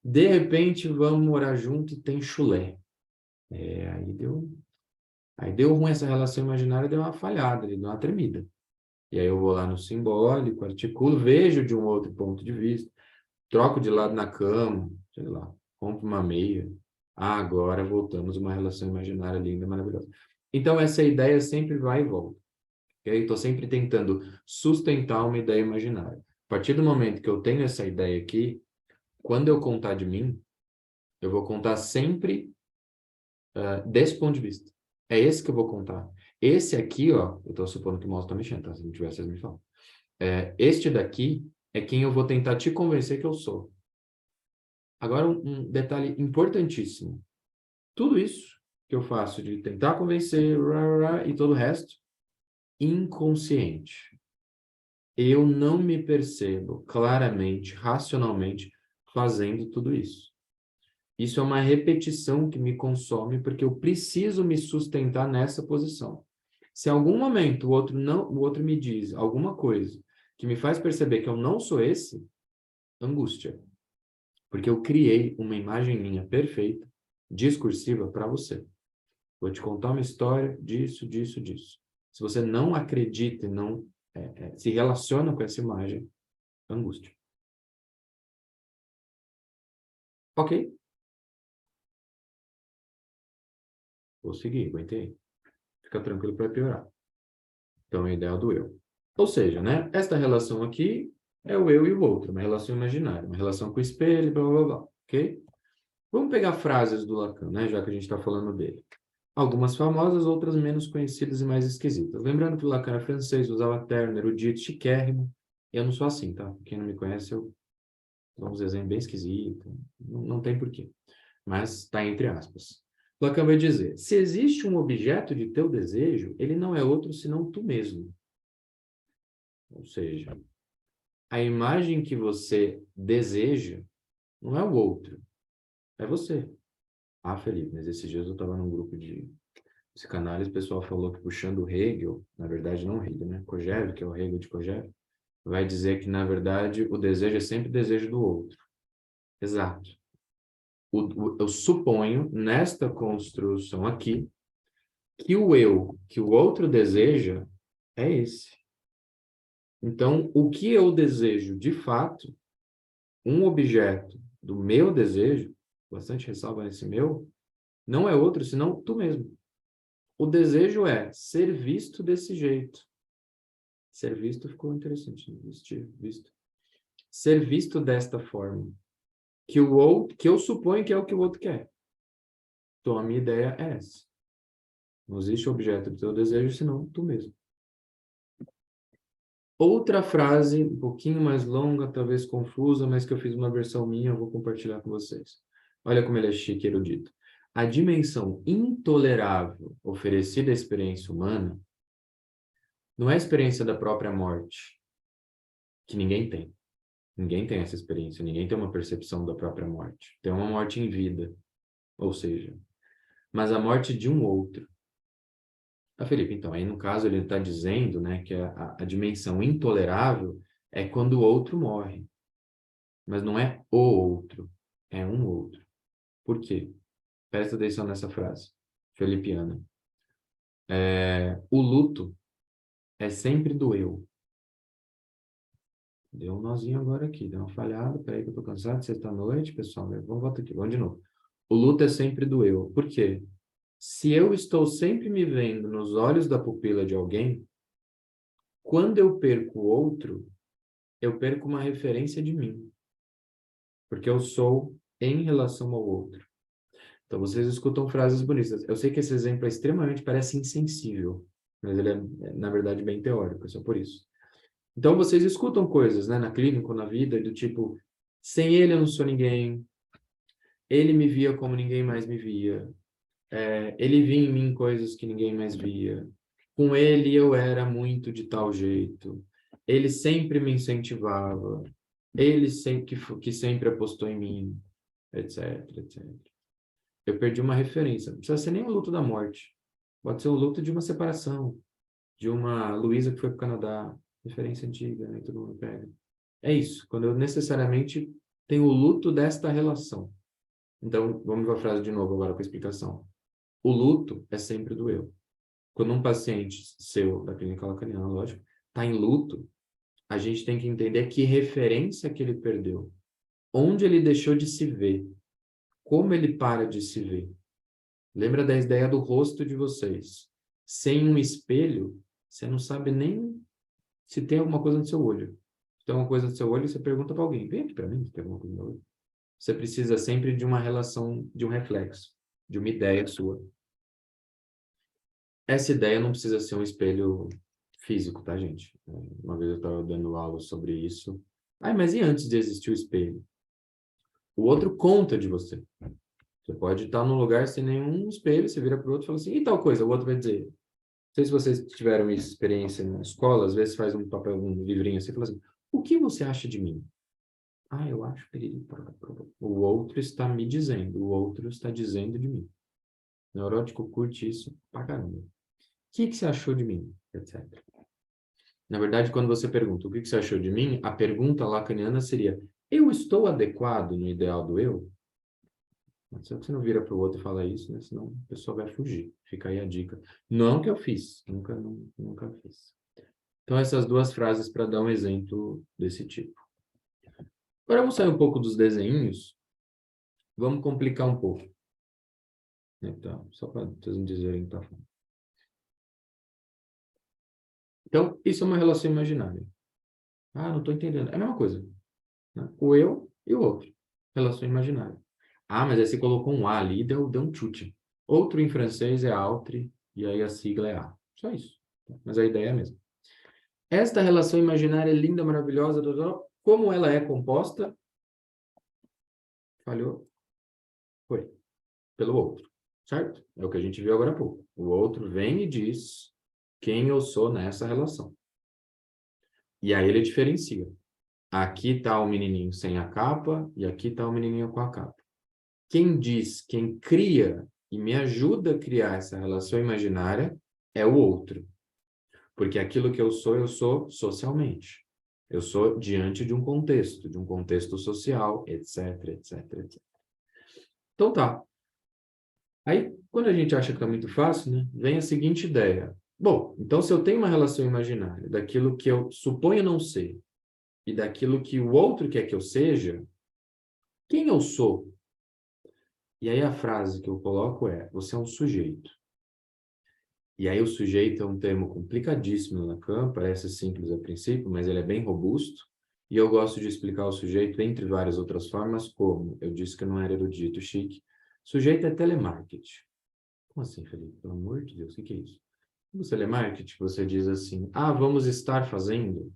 De repente, vamos morar junto e tem chulé. Aí deu ruim essa relação imaginária, deu uma falhada, deu uma tremida. E aí eu vou lá no simbólico, articulo, vejo de um outro ponto de vista, troco de lado na cama, sei lá, compro uma meia. Agora voltamos a uma relação imaginária linda, maravilhosa. Então essa ideia sempre vai e volta. Estou sempre tentando sustentar uma ideia imaginária. A partir do momento que eu tenho essa ideia aqui, quando eu contar de mim, eu vou contar sempre desse ponto de vista. É esse que eu vou contar. Esse aqui, ó, eu estou supondo que o mouse está mexendo, tá? Se não tiver, vocês me falam. Este daqui é quem eu vou tentar te convencer que eu sou. Agora, um detalhe importantíssimo. Tudo isso que eu faço de tentar convencer e todo o resto, inconsciente. Eu não me percebo claramente, racionalmente, fazendo tudo isso. Isso é uma repetição que me consome porque eu preciso me sustentar nessa posição. Se em algum momento o outro me diz alguma coisa que me faz perceber que eu não sou esse, angústia. Porque eu criei uma imagem minha perfeita, discursiva para você. Vou te contar uma história disso, disso, disso. Se você não acredita e não se relaciona com essa imagem, angústia. Ok? Vou seguir, aguentei. Fica tranquilo para piorar. Então, a ideia do eu. Ou seja, né? Esta relação aqui é o eu e o outro, uma relação imaginária, uma relação com o espelho, blá, blá, blá. Ok? Vamos pegar frases do Lacan, né? Já que a gente está falando dele. Algumas famosas, outras menos conhecidas e mais esquisitas. Lembrando que o Lacan é francês, usava terno, erudito, chiquérrimo. Eu não sou assim, tá? Quem não me conhece, eu dou uns exemplos bem esquisitos. Não tem porquê. Mas está entre aspas. Lacan vai dizer, se existe um objeto de teu desejo, ele não é outro senão tu mesmo. Ou seja, a imagem que você deseja não é o outro, é você. Ah, Felipe, mas esses dias eu estava num grupo de psicanálise, o pessoal falou que puxando o Hegel, na verdade não Hegel, né? Kojève, que é o Hegel de Kojève, vai dizer que, na verdade, o desejo é sempre o desejo do outro. Exato. Eu suponho, nesta construção aqui, que o eu, que o outro deseja, é esse. Então, o que eu desejo de fato, um objeto do meu desejo, bastante ressalva nesse meu, não é outro senão tu mesmo. O desejo é ser visto desse jeito. Ser visto ficou interessante, né? Visto. Ser visto desta forma. Que eu suponho que é o que o outro quer. Então, a minha ideia é essa. Não existe objeto do teu desejo, senão tu mesmo. Outra frase, um pouquinho mais longa, talvez confusa, mas que eu fiz uma versão minha, eu vou compartilhar com vocês. Olha como ele é chique e erudito. A dimensão intolerável oferecida à experiência humana não é a experiência da própria morte, que ninguém tem. Ninguém tem essa experiência, ninguém tem uma percepção da própria morte. Tem uma morte em vida, ou seja, mas a morte de um outro. Felipe, então, aí no caso ele está dizendo, né, que a dimensão intolerável é quando o outro morre. Mas não é o outro, é um outro. Por quê? Presta atenção nessa frase, felipiana. O luto é sempre do eu. Deu um nozinho agora aqui, deu uma falhada, peraí que eu tô cansado, sexta-noite, pessoal, vamos voltar aqui, vamos de novo. O luto é sempre do eu. Por quê? Se eu estou sempre me vendo nos olhos da pupila de alguém, quando eu perco o outro, eu perco uma referência de mim. Porque eu sou em relação ao outro. Então, vocês escutam frases bonitas. Eu sei que esse exemplo é extremamente, parece insensível, mas ele é, na verdade, bem teórico, é só por isso. Então, vocês escutam coisas, né, na clínica ou na vida, do tipo, sem ele eu não sou ninguém, ele me via como ninguém mais me via, ele via em mim coisas que ninguém mais via, com ele eu era muito de tal jeito, ele sempre me incentivava, ele sempre que sempre apostou em mim, etc, etc. Eu perdi uma referência. Não precisa ser nem o luto da morte. Pode ser o luto de uma separação, de uma Luísa que foi para o Canadá, referência antiga, né? Todo mundo pega. É isso, quando eu necessariamente tenho o luto desta relação. Então, vamos para a frase de novo agora com a explicação. O luto é sempre do eu. Quando um paciente seu, da clínica lacaniana, lógico, está em luto, a gente tem que entender que referência que ele perdeu, onde ele deixou de se ver, como ele para de se ver. Lembra da ideia do rosto de vocês. Sem um espelho, você não sabe nem se tem alguma coisa no seu olho. Se tem alguma coisa no seu olho, você pergunta para alguém, vem aqui para mim se tem alguma coisa no meu olho. Você precisa sempre de uma relação, de um reflexo, de uma ideia sua. Essa ideia não precisa ser um espelho físico, tá, gente? Uma vez eu estava dando aula sobre isso. Mas e antes de existir o espelho? O outro conta de você. Você pode estar num lugar sem nenhum espelho, você vira para o outro e fala assim, e tal coisa, o outro vai dizer. Não sei se vocês tiveram experiência na escola, às vezes faz um papel, um livrinho assim, e fala assim, o que você acha de mim? Eu acho que o outro está me dizendo, o outro está dizendo de mim. O neurótico curte isso pra caramba. O que você achou de mim? Etc. Na verdade, quando você pergunta o que você achou de mim, a pergunta lacaniana seria, eu estou adequado no ideal do eu? Só que você não vira para o outro e fala isso, né? Senão a pessoa vai fugir. Fica aí a dica. Não que eu fiz, nunca fiz. Então, essas duas frases para dar um exemplo desse tipo. Agora vamos sair um pouco dos desenhos. Vamos complicar um pouco. Então, só para vocês não dizerem que tá falando. Então, isso é uma relação imaginária. Não estou entendendo. É a mesma coisa, né? O eu e o outro. Relação imaginária. Mas aí você colocou um A ali e deu um chute. Outro em francês é autre, e aí a sigla é A. Só isso. Mas a ideia é a mesma. Esta relação imaginária é linda, maravilhosa, como ela é composta? Falhou? Foi. Pelo outro. Certo? É o que a gente viu agora há pouco. O outro vem e diz quem eu sou nessa relação. E aí ele diferencia. Aqui está o menininho sem a capa e aqui está o menininho com a capa. Quem diz, quem cria e me ajuda a criar essa relação imaginária é o outro. Porque aquilo que eu sou socialmente. Eu sou diante de um contexto social, etc, etc, etc. Então tá. Aí, quando a gente acha que tá muito fácil, né, vem a seguinte ideia. Bom, então se eu tenho uma relação imaginária daquilo que eu suponho não ser e daquilo que o outro quer que eu seja, quem eu sou? E aí a frase que eu coloco é: você é um sujeito. E aí o sujeito é um termo complicadíssimo no Lacan, parece simples a princípio, mas ele é bem robusto. E eu gosto de explicar o sujeito entre várias outras formas, como eu disse que eu não era erudito chique. Sujeito é telemarketing. Como assim, Felipe? Pelo amor de Deus, o que é isso? No telemarketing, você diz assim: vamos estar fazendo.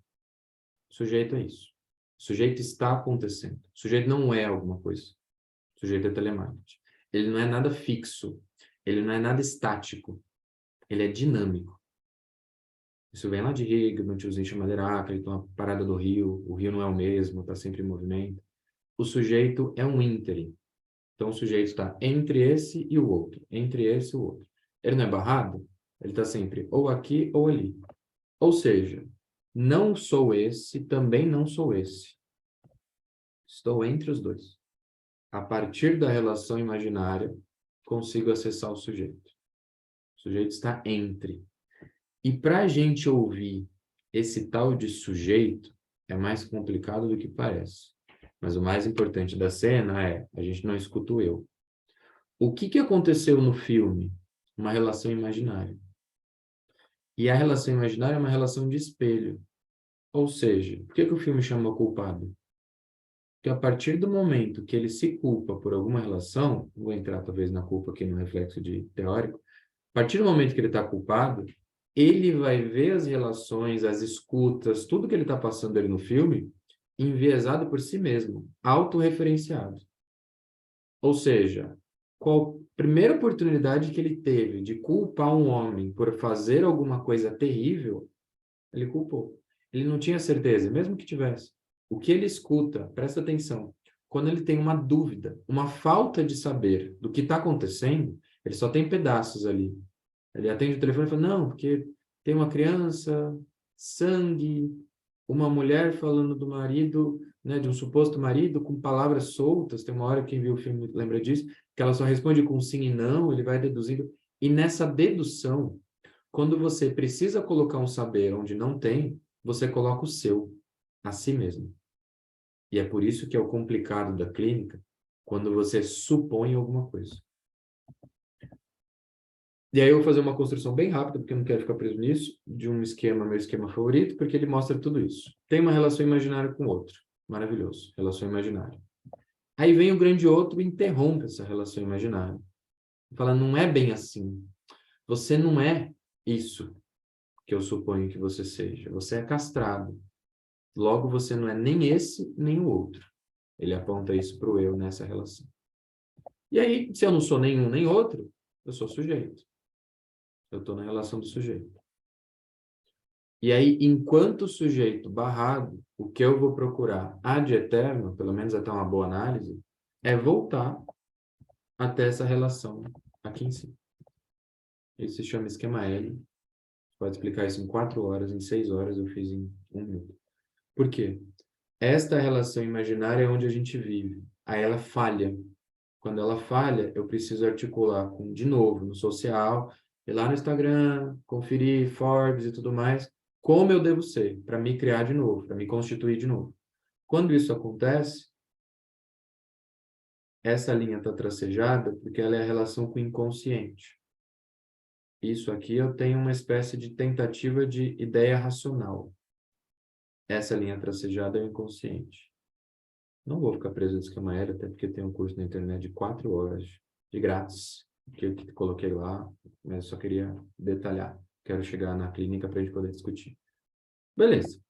Sujeito é isso. Sujeito está acontecendo. Sujeito não é alguma coisa. Sujeito é telemarketing. Ele não é nada fixo. Ele não é nada estático. Ele é dinâmico. Isso vem lá de Hegel, no tiozinho chama Heráclito, uma parada do rio. O rio não é o mesmo, está sempre em movimento. O sujeito é um ínterim. Então, o sujeito está entre esse e o outro. Entre esse e o outro. Ele não é barrado? Ele está sempre ou aqui ou ali. Ou seja, não sou esse, também não sou esse. Estou entre os dois. A partir da relação imaginária, consigo acessar o sujeito. O sujeito está entre. E para a gente ouvir esse tal de sujeito, é mais complicado do que parece. Mas o mais importante da cena é, a gente não escuta o eu. O que aconteceu no filme? Uma relação imaginária. E a relação imaginária é uma relação de espelho. Ou seja, por que o filme chama culpado? Porque a partir do momento que ele se culpa por alguma relação, vou entrar talvez na culpa aqui no reflexo de teórico, a partir do momento que ele está culpado, ele vai ver as relações, as escutas, tudo que ele está passando ali no filme, enviesado por si mesmo, autorreferenciado. Ou seja, qual primeira oportunidade que ele teve de culpar um homem por fazer alguma coisa terrível, ele culpou. Ele não tinha certeza, mesmo que tivesse. O que ele escuta, presta atenção, quando ele tem uma dúvida, uma falta de saber do que está acontecendo, ele só tem pedaços ali. Ele atende o telefone e fala, não, porque tem uma criança, sangue, uma mulher falando do marido, né, de um suposto marido, com palavras soltas. Tem uma hora que quem viu o filme lembra disso, que ela só responde com sim e não, ele vai deduzindo. E nessa dedução, quando você precisa colocar um saber onde não tem, você coloca o seu, a si mesmo. E é por isso que é o complicado da clínica, quando você supõe alguma coisa. E aí eu vou fazer uma construção bem rápida, porque eu não quero ficar preso nisso, de um esquema, meu esquema favorito, porque ele mostra tudo isso. Tem uma relação imaginária com outro. Maravilhoso. Relação imaginária. Aí vem o grande outro e interrompe essa relação imaginária. Fala, não é bem assim. Você não é isso que eu suponho que você seja. Você é castrado. Logo, você não é nem esse, nem o outro. Ele aponta isso para o eu nessa relação. E aí, se eu não sou nenhum nem outro, eu sou sujeito. Eu estou na relação do sujeito. E aí, enquanto sujeito barrado, o que eu vou procurar ad eterno, pelo menos até uma boa análise, é voltar até essa relação aqui em cima. Isso se chama esquema L. Pode explicar isso em 4 horas, em 6 horas, eu fiz em 1 minuto. Por quê? Esta relação imaginária é onde a gente vive. Aí ela falha. Quando ela falha, eu preciso articular com, de novo, no social, ir lá no Instagram, conferir Forbes e tudo mais, como eu devo ser, para me criar de novo, para me constituir de novo. Quando isso acontece, essa linha está tracejada porque ela é a relação com o inconsciente. Isso aqui eu tenho uma espécie de tentativa de ideia racional. Essa linha tracejada é o inconsciente. Não vou ficar preso no esquema aéreo, até porque tem um curso na internet de 4 horas, de grátis, que eu coloquei lá, mas só queria detalhar. Quero chegar na clínica para a gente poder discutir. Beleza.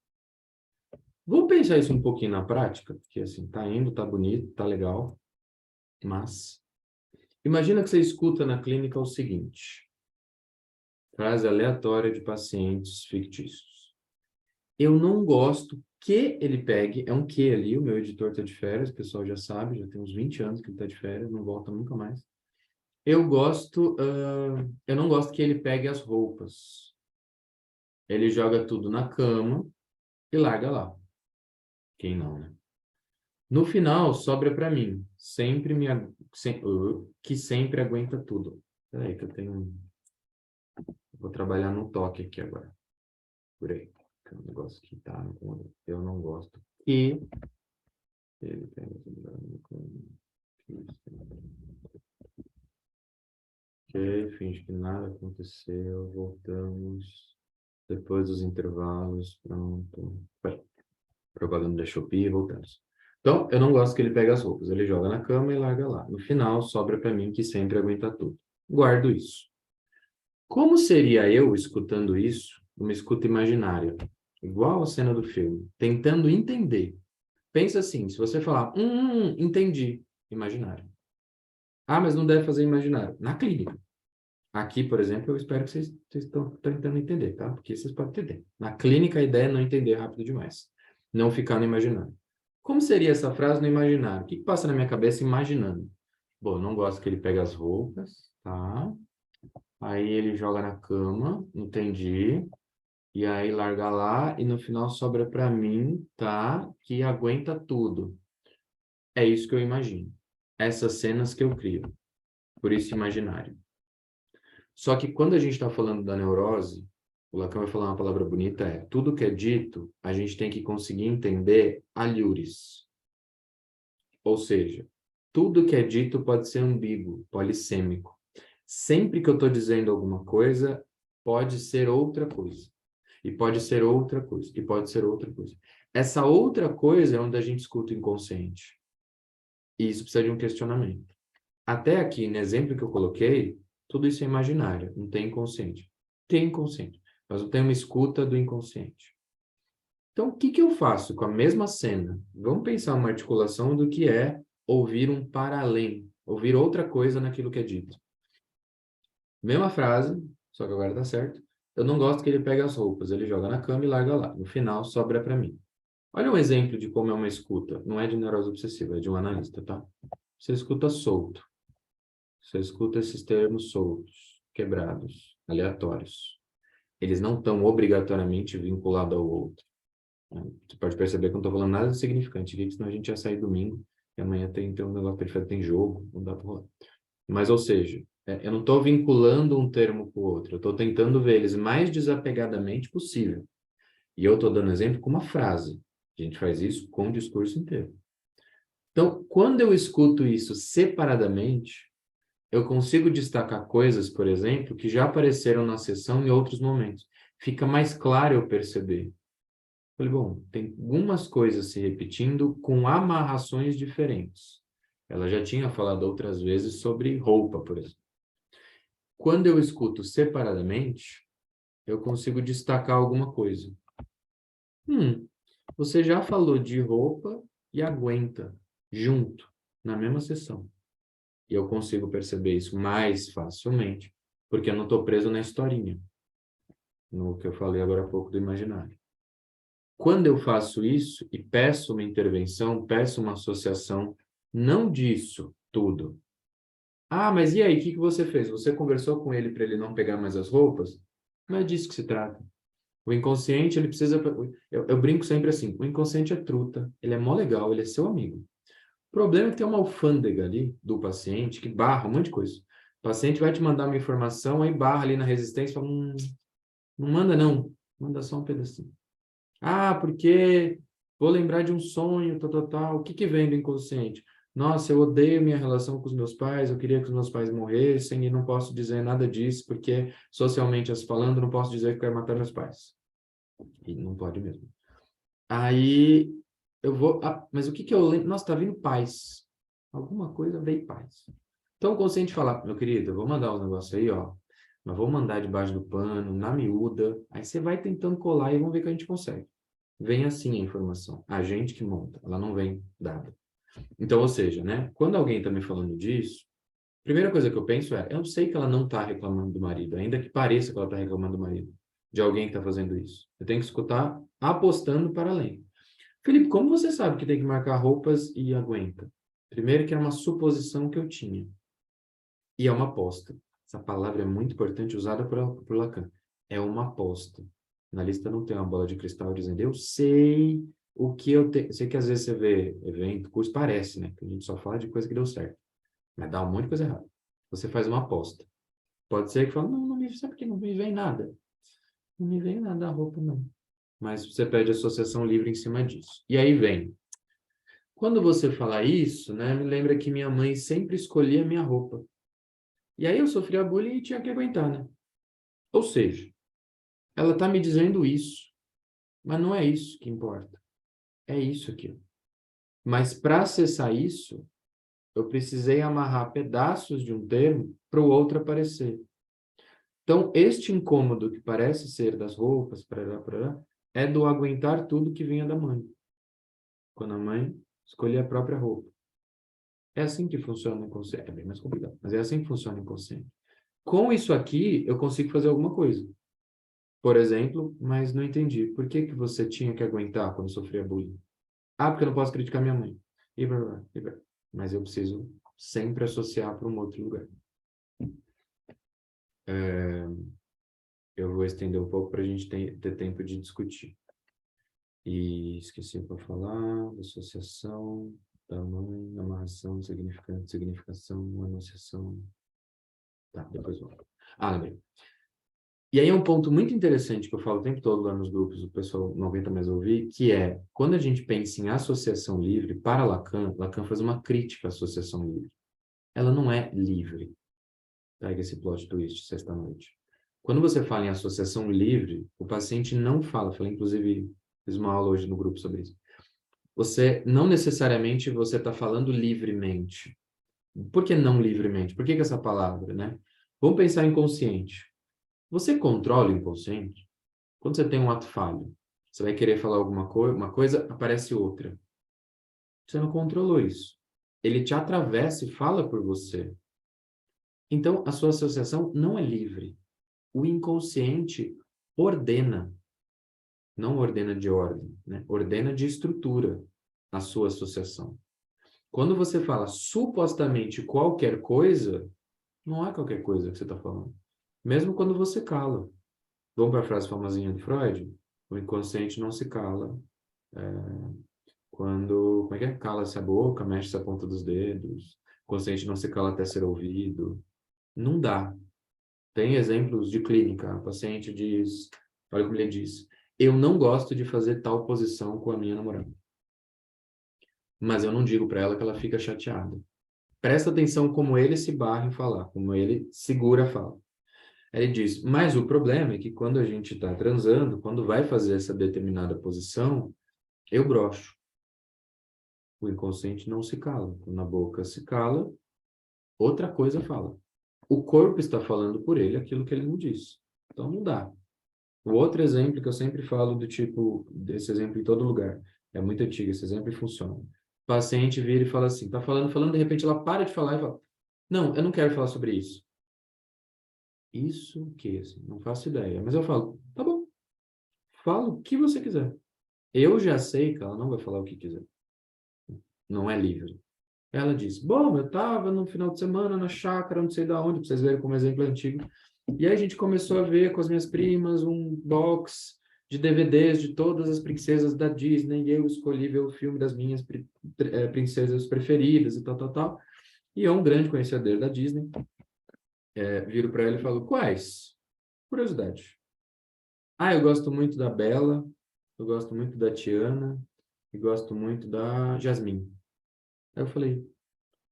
Vamos pensar isso um pouquinho na prática, porque assim, tá indo, tá bonito, tá legal, mas imagina que você escuta na clínica o seguinte, frase aleatória de pacientes fictícios. Eu não gosto que ele pegue, é um que ali, o meu editor está de férias, o pessoal já sabe, já tem uns 20 anos que ele está de férias, não volta nunca mais. Eu não gosto que ele pegue as roupas. Ele joga tudo na cama e larga lá. Quem não, né? No final, sobra para mim. Que sempre aguenta tudo. Peraí, que eu tenho... Vou trabalhar no toque aqui agora. Por aí. Que é um negócio que tá... Eu não gosto. E... Ele tem... Ok, finge que nada aconteceu. Voltamos. Depois dos intervalos. Pronto. Vai. Propaganda da Shopee, voltamos. Então, eu não gosto que ele pegue as roupas. Ele joga na cama e larga lá. No final, sobra para mim que sempre aguenta tudo. Guardo isso. Como seria eu escutando isso, uma escuta imaginária? Igual a cena do filme. Tentando entender. Pensa assim, se você falar, entendi. Imaginário. Ah, mas não deve fazer imaginário. Na clínica. Aqui, por exemplo, eu espero que vocês estão tentando entender, tá? Porque vocês podem entender. Na clínica, a ideia é não entender rápido demais. Não ficar no imaginário. Como seria essa frase no imaginário? O que passa na minha cabeça imaginando? Bom, eu não gosto que ele pegue as roupas, tá? Aí ele joga na cama, entendi. E aí larga lá e no final sobra para mim, tá? Que aguenta tudo. É isso que eu imagino. Essas cenas que eu crio. Por isso imaginário. Só que quando a gente está falando da neurose, o Lacan vai falar uma palavra bonita, é tudo que é dito, a gente tem que conseguir entender alhures. Ou seja, tudo que é dito pode ser ambíguo, polissêmico. Sempre que eu estou dizendo alguma coisa, pode ser outra coisa. E pode ser outra coisa. E pode ser outra coisa. Essa outra coisa é onde a gente escuta o inconsciente. E isso precisa de um questionamento. Até aqui, no exemplo que eu coloquei, tudo isso é imaginário, não tem inconsciente. Tem inconsciente, mas não tem uma escuta do inconsciente. Então, o que eu faço com a mesma cena? Vamos pensar uma articulação do que é ouvir um para além, ouvir outra coisa naquilo que é dito. Mesma frase, só que agora tá certo. Eu não gosto que ele pegue as roupas, ele joga na cama e larga lá. No final, sobra para mim. Olha um exemplo de como é uma escuta. Não é de neurose obsessiva, é de um analista, tá? Você escuta solto. Você escuta esses termos soltos, quebrados, aleatórios. Eles não estão obrigatoriamente vinculados ao outro. Você pode perceber que eu não estou falando nada de significante, porque senão a gente ia sair domingo e amanhã tem um negócio perfeito, tem jogo, não dá para rolar. Mas, ou seja, eu não estou vinculando um termo com o outro, eu estou tentando ver eles mais desapegadamente possível. E eu estou dando exemplo com uma frase. A gente faz isso com o discurso inteiro. Então, quando eu escuto isso separadamente, eu consigo destacar coisas, por exemplo, que já apareceram na sessão em outros momentos. Fica mais claro eu perceber. Falei, bom, tem algumas coisas se repetindo com amarrações diferentes. Ela já tinha falado outras vezes sobre roupa, por exemplo. Quando eu escuto separadamente, eu consigo destacar alguma coisa. Você já falou de roupa e aguenta, junto, na mesma sessão. E eu consigo perceber isso mais facilmente, porque eu não estou preso na historinha, no que eu falei agora há pouco do imaginário. Quando eu faço isso e peço uma intervenção, peço uma associação, não disso tudo. Ah, mas e aí, o que você fez? Você conversou com ele para ele não pegar mais as roupas? Não é disso que se trata. O inconsciente, ele precisa... Eu brinco sempre assim, o inconsciente é truta, ele é mó legal, ele é seu amigo. O problema é que tem uma alfândega ali do paciente que barra um monte de coisa. O paciente vai te mandar uma informação, aí barra ali na resistência e fala, não manda não, manda só um pedacinho. Ah, porque vou lembrar de um sonho, tal. O que vem do inconsciente? Nossa, eu odeio minha relação com os meus pais, eu queria que os meus pais morressem e não posso dizer nada disso, porque socialmente as falando, não posso dizer que quero matar meus pais. E não pode mesmo. Aí eu vou... mas o que eu lembro? Nossa, tá vindo paz. Alguma coisa veio paz. Então o consciente fala, meu querido, eu vou mandar um negócio aí, ó. Mas vou mandar debaixo do pano, na miúda. Aí você vai tentando colar e vamos ver o que a gente consegue. Vem assim a informação. A gente que monta, ela não vem dada. Então, ou seja, né? Quando alguém está me falando disso, a primeira coisa que eu penso é, eu sei que ela não está reclamando do marido, ainda que pareça que ela está reclamando do marido, de alguém que está fazendo isso. Eu tenho que escutar apostando para além. Felipe, como você sabe que tem que marcar roupas e aguenta? Primeiro que é uma suposição que eu tinha. E é uma aposta. Essa palavra é muito importante, usada por Lacan. É uma aposta. Na lista não tem uma bola de cristal dizendo, eu sei o que eu tenho... Sei que às vezes você vê evento, curso, parece, né? Que a gente só fala de coisa que deu certo. Mas dá um monte de coisa errada. Você faz uma aposta. Pode ser que fala, não me... Sabe por que não me vem nada? Não me vem nada da roupa, não. Mas você pede associação livre em cima disso. E aí vem. Quando você fala isso, né? Me lembra que minha mãe sempre escolhia a minha roupa. E aí eu sofria bullying e tinha que aguentar, né? Ou seja, ela está me dizendo isso, mas não é isso que importa. É isso aqui. Mas para acessar isso, eu precisei amarrar pedaços de um termo para o outro aparecer. Então, este incômodo que parece ser das roupas, parará, é do aguentar tudo que vinha da mãe. Quando a mãe escolhia a própria roupa. É assim que funciona o inconsciente. É bem mais complicado, mas é assim que funciona o inconsciente. Com isso aqui, eu consigo fazer alguma coisa. Por exemplo, mas não entendi. Por que que você tinha que aguentar quando sofria bullying? Ah, porque eu não posso criticar minha mãe. E blá, blá, e blá. Mas eu preciso sempre associar para um outro lugar. Eu vou estender um pouco para a gente ter tempo de discutir. E esqueci para falar, associação, tamanho, amarração, significante, significação, anunciação. Tá, depois vou. Ah, lembrei. E aí é um ponto muito interessante que eu falo o tempo todo lá nos grupos, o pessoal não aguenta mais ouvir, que é, quando a gente pensa em associação livre, para Lacan, Lacan faz uma crítica à associação livre. Ela não é livre. Pega esse plot twist sexta-noite. Quando você fala em associação livre, o paciente não fala, falei inclusive, fiz uma aula hoje no grupo sobre isso. Você, não necessariamente você está falando livremente. Por que não livremente? Por que que essa palavra, né? Vamos pensar em consciente. Você controla o inconsciente? Quando você tem um ato falho, você vai querer falar uma coisa, aparece outra. Você não controlou isso. Ele te atravessa e fala por você. Então, a sua associação não é livre. O inconsciente ordena, não ordena de ordem, né? Ordena de estrutura a sua associação. Quando você fala supostamente qualquer coisa, não é qualquer coisa que você está falando. Mesmo quando você cala. Vamos para a frase famosinha do Freud? O inconsciente não se cala. Quando, como é que é? Cala-se a boca, mexe-se a ponta dos dedos. O consciente não se cala até ser ouvido. Não dá. Tem exemplos de clínica. O paciente diz, olha como ele diz, eu não gosto de fazer tal posição com a minha namorada. Mas eu não digo para ela que ela fica chateada. Presta atenção como ele se barra em falar, como ele segura a fala. Ele diz, mas o problema é que quando a gente está transando, quando vai fazer essa determinada posição, eu broxo. O inconsciente não se cala. Quando a boca se cala, outra coisa fala. O corpo está falando por ele aquilo que ele não disse. Então não dá. O outro exemplo que eu sempre falo do tipo, desse exemplo em todo lugar, é muito antigo, esse exemplo e funciona. O paciente vira e fala assim, tá falando, de repente ela para de falar e fala, não, eu não quero falar sobre isso. Isso o quê? Assim, não faço ideia. Mas eu falo, tá bom, fala o que você quiser. Eu já sei que ela não vai falar o que quiser. Não é livre. Ela diz, bom, eu estava no final de semana na chácara, não sei de onde, para vocês verem como exemplo é antigo. E aí a gente começou a ver com as minhas primas um box de DVDs de todas as princesas da Disney, e eu escolhi ver o filme das minhas princesas preferidas e tal, tal, tal. E eu, um grande conhecedor da Disney, viro para ela e falo, quais? Curiosidade. Ah, eu gosto muito da Bela, eu gosto muito da Tiana, e gosto muito da Jasmine. Aí eu falei,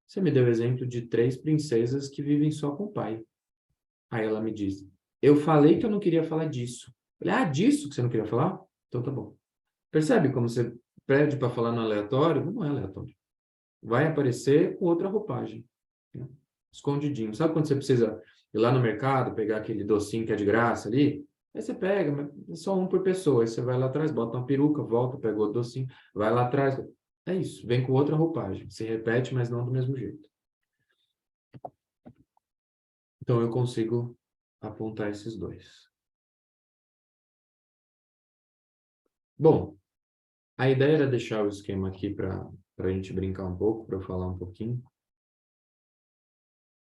você me deu exemplo de 3 princesas que vivem só com o pai. Aí ela me disse, eu falei que eu não queria falar disso. Eu falei, disso que você não queria falar? Então tá bom. Percebe como você pede para falar no aleatório? Não é aleatório. Vai aparecer com outra roupagem. Né? Escondidinho. Sabe quando você precisa ir lá no mercado, pegar aquele docinho que é de graça ali? Aí você pega, mas é só um por pessoa. Aí você vai lá atrás, bota uma peruca, volta, pega outro docinho, vai lá atrás. É isso, vem com outra roupagem. Se repete, mas não do mesmo jeito. Então, eu consigo apontar esses dois. Bom, a ideia era deixar o esquema aqui para a gente brincar um pouco, para eu falar um pouquinho.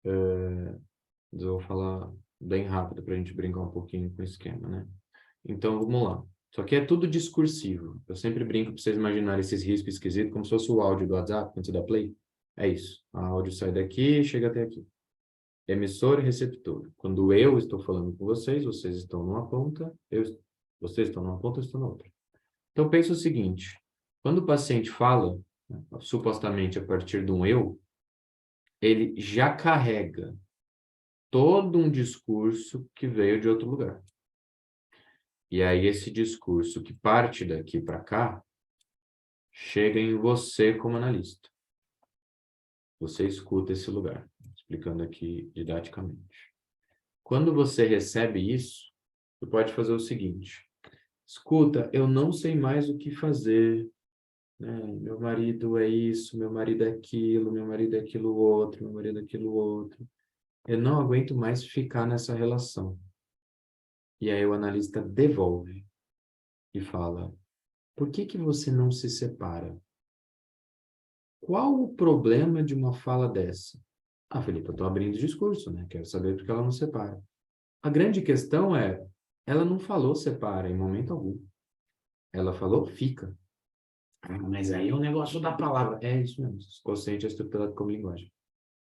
Eu vou falar bem rápido para a gente brincar um pouquinho com o esquema, né? Então, vamos lá. Só que é tudo discursivo. Eu sempre brinco para vocês imaginarem esses riscos esquisitos como se fosse o áudio do WhatsApp, quando você dá play. É isso. O áudio sai daqui e chega até aqui. Emissor e receptor. Quando eu estou falando com vocês, vocês estão numa ponta, vocês estão numa ponta, eu estou na outra. Então, pensa o seguinte. Quando o paciente fala, né, supostamente a partir de um eu, ele já carrega todo um discurso que veio de outro lugar. E aí esse discurso que parte daqui para cá, chega em você como analista. Você escuta esse lugar, explicando aqui didaticamente. Quando você recebe isso, você pode fazer o seguinte. Escuta, eu não sei mais o que fazer. Né? Meu marido é isso, meu marido é aquilo, meu marido é aquilo outro, meu marido é aquilo outro. Eu não aguento mais ficar nessa relação. E aí o analista devolve e fala, por que que você não se separa? Qual o problema de uma fala dessa? Ah, Felipe, eu estou abrindo discurso, né? Quero saber por que ela não separa. A grande questão é, ela não falou separa em momento algum. Ela falou fica. Ah, mas aí é um negócio da palavra. É isso mesmo, o consciente é estruturado como linguagem.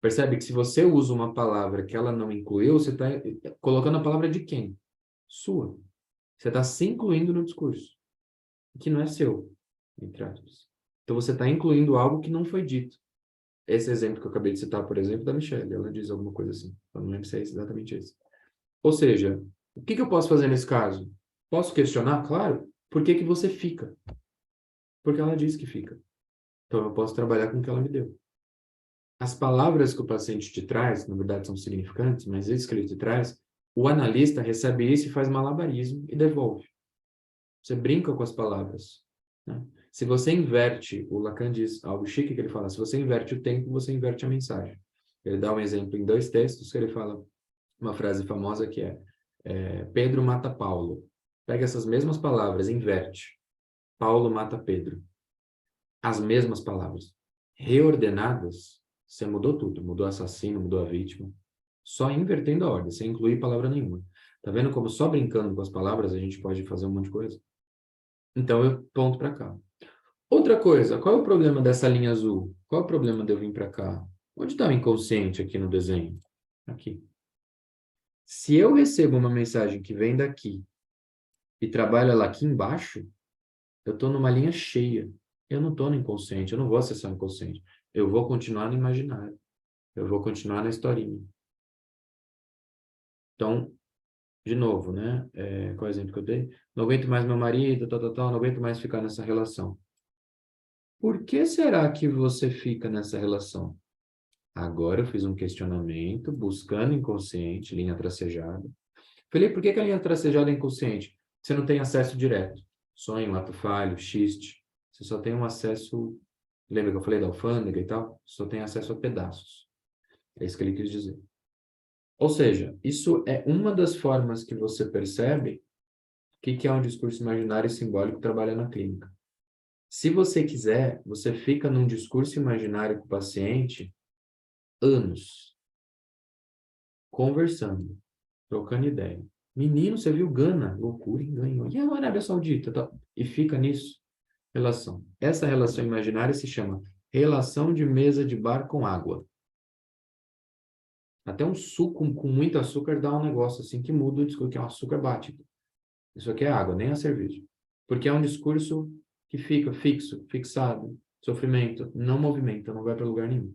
Percebe que se você usa uma palavra que ela não incluiu, você está colocando a palavra de quem? Sua. Você está se incluindo no discurso, que não é seu, entre aspas. Então você está incluindo algo que não foi dito. Esse exemplo que eu acabei de citar, por exemplo, da Michelle, ela diz alguma coisa assim. Eu não lembro se é exatamente esse. Ou seja, o que eu posso fazer nesse caso? Posso questionar? Claro. Por que que você fica? Porque ela disse que fica. Então eu posso trabalhar com o que ela me deu. As palavras que o paciente te traz, na verdade são significantes, mas isso que ele te traz, o analista recebe isso e faz malabarismo e devolve. Você brinca com as palavras. Né? Se você inverte, o Lacan diz algo chique que ele fala, se você inverte o tempo, você inverte a mensagem. Ele dá um exemplo em 2 textos que ele fala uma frase famosa que é Pedro mata Paulo. Pega essas mesmas palavras, inverte. Paulo mata Pedro. As mesmas palavras. Reordenadas, você mudou tudo. Mudou assassino, mudou a vítima. Só invertendo a ordem, sem incluir palavra nenhuma. Tá vendo como só brincando com as palavras a gente pode fazer um monte de coisa? Então eu ponto para cá. Outra coisa, qual é o problema dessa linha azul? Qual é o problema de eu vir para cá? Onde está o inconsciente aqui no desenho? Aqui. Se eu recebo uma mensagem que vem daqui e trabalho ela aqui embaixo, eu estou numa linha cheia. Eu não estou no inconsciente, eu não vou acessar o inconsciente. Eu vou continuar no imaginário. Eu vou continuar na historinha. Então, de novo, né? Qual é o exemplo que eu dei? Não aguento mais meu marido, não aguento mais ficar nessa relação. Por que será que você fica nessa relação? Agora eu fiz um questionamento, buscando inconsciente, linha tracejada. Felipe, por que a linha tracejada é inconsciente? Você não tem acesso direto. Sonho, ato falho, xiste. Você só tem um acesso... Lembra que eu falei da alfândega e tal? Só tem acesso a pedaços. É isso que ele quis dizer. Ou seja, isso é uma das formas que você percebe o que é um discurso imaginário e simbólico que trabalha na clínica. Se você quiser, você fica num discurso imaginário com o paciente anos, conversando, trocando ideia. Menino, você viu Gana? Loucura, ganhou. E a Arábia Saudita? Tá? E fica nisso. Relação. Essa relação imaginária se chama relação de mesa de bar com água. Até um suco com muito açúcar dá um negócio assim que muda o discurso, que é um açúcar bático. Isso aqui é água, nem a cerveja. Porque é um discurso que fica fixo, fixado, sofrimento, não movimenta, não vai para lugar nenhum.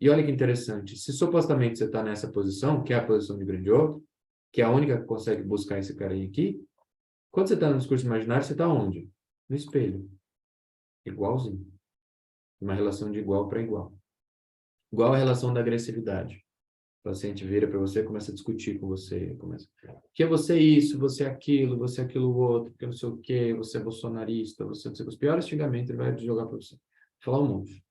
E olha que interessante, se supostamente você está nessa posição, que é a posição de grande outro, que é a única que consegue buscar esse carinha aqui, quando você está no discurso imaginário, você está onde? No espelho. Igualzinho. Uma relação de igual para igual. Igual a relação da agressividade. O paciente vira para você e começa a discutir com você. Que é você isso, você aquilo outro, que não sei o quê, você é bolsonarista, você não sei, os piores xingamentos ele vai jogar para você. Falar um monte.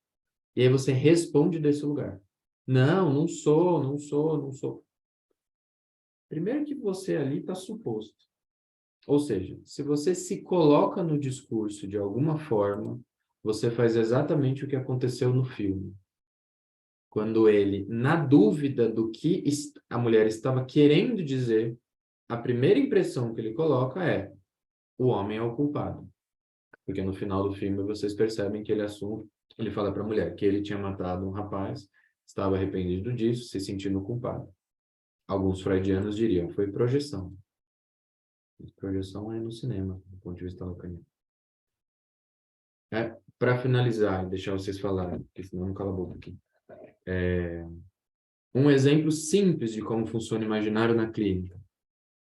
E aí você responde desse lugar. Não, não sou. Primeiro que você ali está suposto. Ou seja, se você se coloca no discurso de alguma forma, você faz exatamente o que aconteceu no filme. Quando ele, na dúvida do que a mulher estava querendo dizer, a primeira impressão que ele coloca é: o homem é o culpado. Porque no final do filme vocês percebem que ele assume, ele fala para a mulher que ele tinha matado um rapaz, estava arrependido disso, se sentindo culpado. Alguns freudianos diriam, foi projeção. Projeção é no cinema, do ponto de vista lacaniano. Para finalizar e deixar vocês falarem, porque senão não cala a boca aqui. Um exemplo simples de como funciona o imaginário na clínica.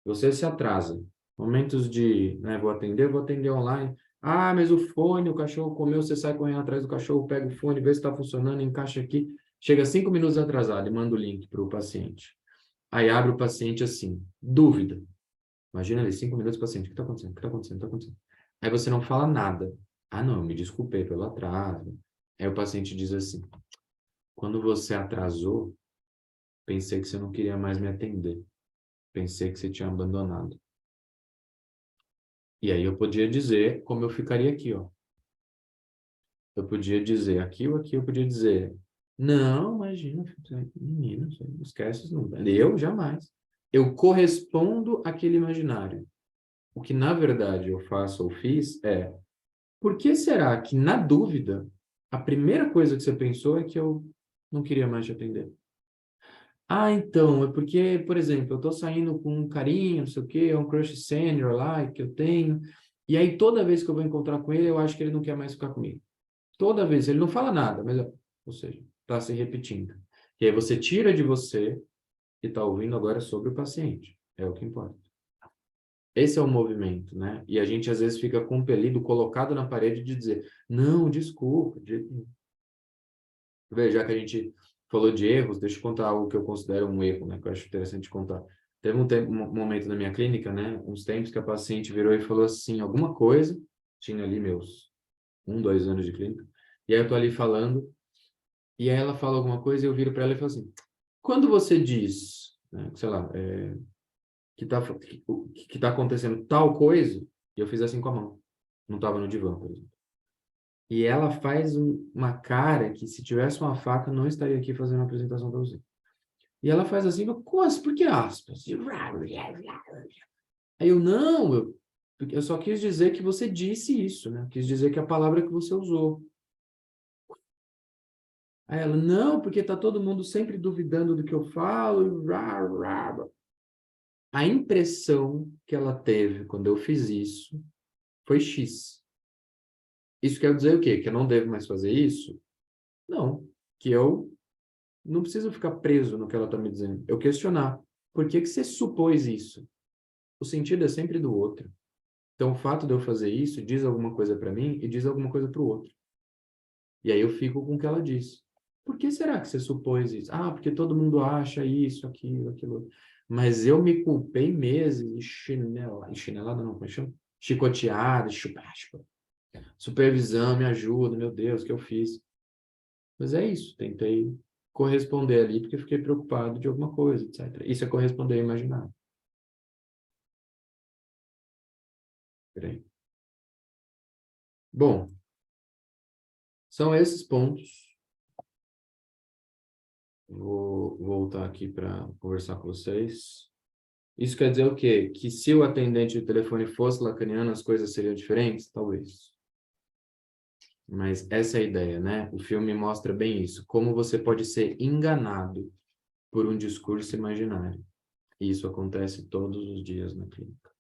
Você se atrasa. Momentos de, vou atender online. Ah, mas o fone, o cachorro comeu, você sai correndo atrás do cachorro, pega o fone, vê se está funcionando, encaixa aqui. Chega 5 minutos atrasado e manda o link para o paciente. Aí abre o paciente assim, dúvida. Imagina ali, 5 minutos, paciente, o que está acontecendo? O que está acontecendo? O que está acontecendo? Aí você não fala nada. Ah, não, me desculpei pelo atraso. Aí o paciente diz assim, quando você atrasou, pensei que você não queria mais me atender. Pensei que você tinha abandonado. E aí eu podia dizer como eu ficaria aqui, ó. Eu podia dizer aqui ou aqui, eu podia dizer, não, imagina, menina, esquece isso, não. Eu jamais. Eu correspondo àquele imaginário. O que, na verdade, eu faço ou fiz é, por que será que, na dúvida, a primeira coisa que você pensou é que eu não queria mais te atender? Ah, então, é porque, por exemplo, eu tô saindo com um carinha, não sei o quê, é um crush senior lá que eu tenho, e aí toda vez que eu vou encontrar com ele, eu acho que ele não quer mais ficar comigo. Toda vez, ele não fala nada, mas, ou seja, está se repetindo. E aí você tira de você e está ouvindo agora sobre o paciente. É o que importa. Esse é o movimento, né? E a gente às vezes fica compelido, colocado na parede de dizer, não, desculpa, de jeito nenhum. Veja, já que a gente falou de erros, deixa eu contar algo que eu considero um erro, né? Que eu acho interessante contar. Teve um momento na minha clínica, né? Uns tempos que a paciente virou e falou assim, alguma coisa, tinha ali meus 2 anos de clínica, e aí eu tô ali falando, e aí ela fala alguma coisa e eu viro para ela e falo assim, quando você diz, né, sei lá, que tá acontecendo tal coisa, e eu fiz assim com a mão, não estava no divã, por exemplo. E ela faz uma cara que se tivesse uma faca, não estaria aqui fazendo uma apresentação para você. E ela faz assim, por que aspas? Aí eu, não, eu só quis dizer que você disse isso, né? Quis dizer que a palavra que você usou. Aí ela, não, porque tá todo mundo sempre duvidando do que eu falo. A impressão que ela teve quando eu fiz isso foi X. Isso quer dizer o quê? Que eu não devo mais fazer isso? Não, que eu não preciso ficar preso no que ela está me dizendo. Eu questionar. Por que que você supôs isso? O sentido é sempre do outro. Então, o fato de eu fazer isso diz alguma coisa para mim e diz alguma coisa para o outro. E aí eu fico com o que ela diz. Por que será que você supôs isso? Ah, porque todo mundo acha isso, aquilo, aquilo. Mas eu me culpei meses de chinelada não, como é que chama? Chicoteada, chupa. Supervisão, me ajuda, meu Deus, o que eu fiz? Mas é isso, tentei corresponder ali porque fiquei preocupado de alguma coisa, etc. Isso é corresponder ao imaginário. Peraí. Bom, são esses pontos. Vou voltar aqui para conversar com vocês. Isso quer dizer o quê? Que se o atendente de telefone fosse lacaniano, as coisas seriam diferentes? Talvez. Mas essa é a ideia, né? O filme mostra bem isso. Como você pode ser enganado por um discurso imaginário. E isso acontece todos os dias na clínica.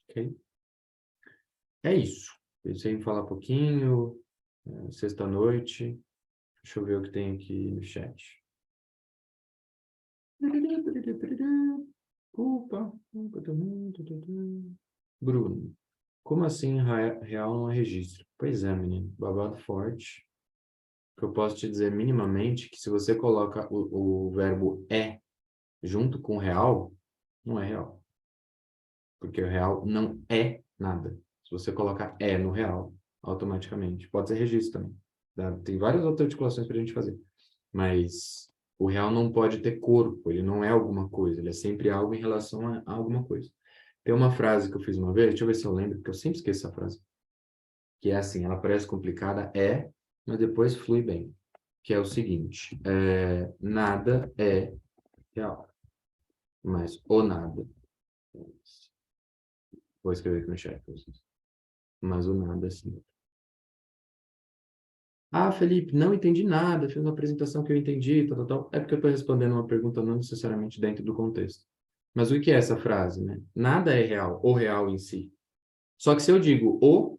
Ok? É isso. Pensei em falar um pouquinho. Sexta-noite. Deixa eu ver o que tem aqui no chat. Opa. Bruno. Como assim real não é registro? Pois é, menino. Babado forte. Que eu posso te dizer minimamente que se você coloca o verbo é junto com real, não é real. Porque o real não é nada. Se você colocar é no real, automaticamente. Pode ser registro também. Tá? Tem várias outras articulações para a gente fazer. Mas o real não pode ter corpo, ele não é alguma coisa, ele é sempre algo em relação a alguma coisa. Tem uma frase que eu fiz uma vez, deixa eu ver se eu lembro, porque eu sempre esqueço essa frase. Que é assim, ela parece complicada, mas depois flui bem. Que é o seguinte, nada é real, mas o nada. Vou escrever aqui no chat para vocês. Mas o nada, assim. Ah, Felipe, não entendi nada. Fiz uma apresentação que eu entendi, tal, tal, tal. É porque eu estou respondendo uma pergunta não necessariamente dentro do contexto. Mas o que é essa frase, né? Nada é real, ou real em si. Só que se eu digo o,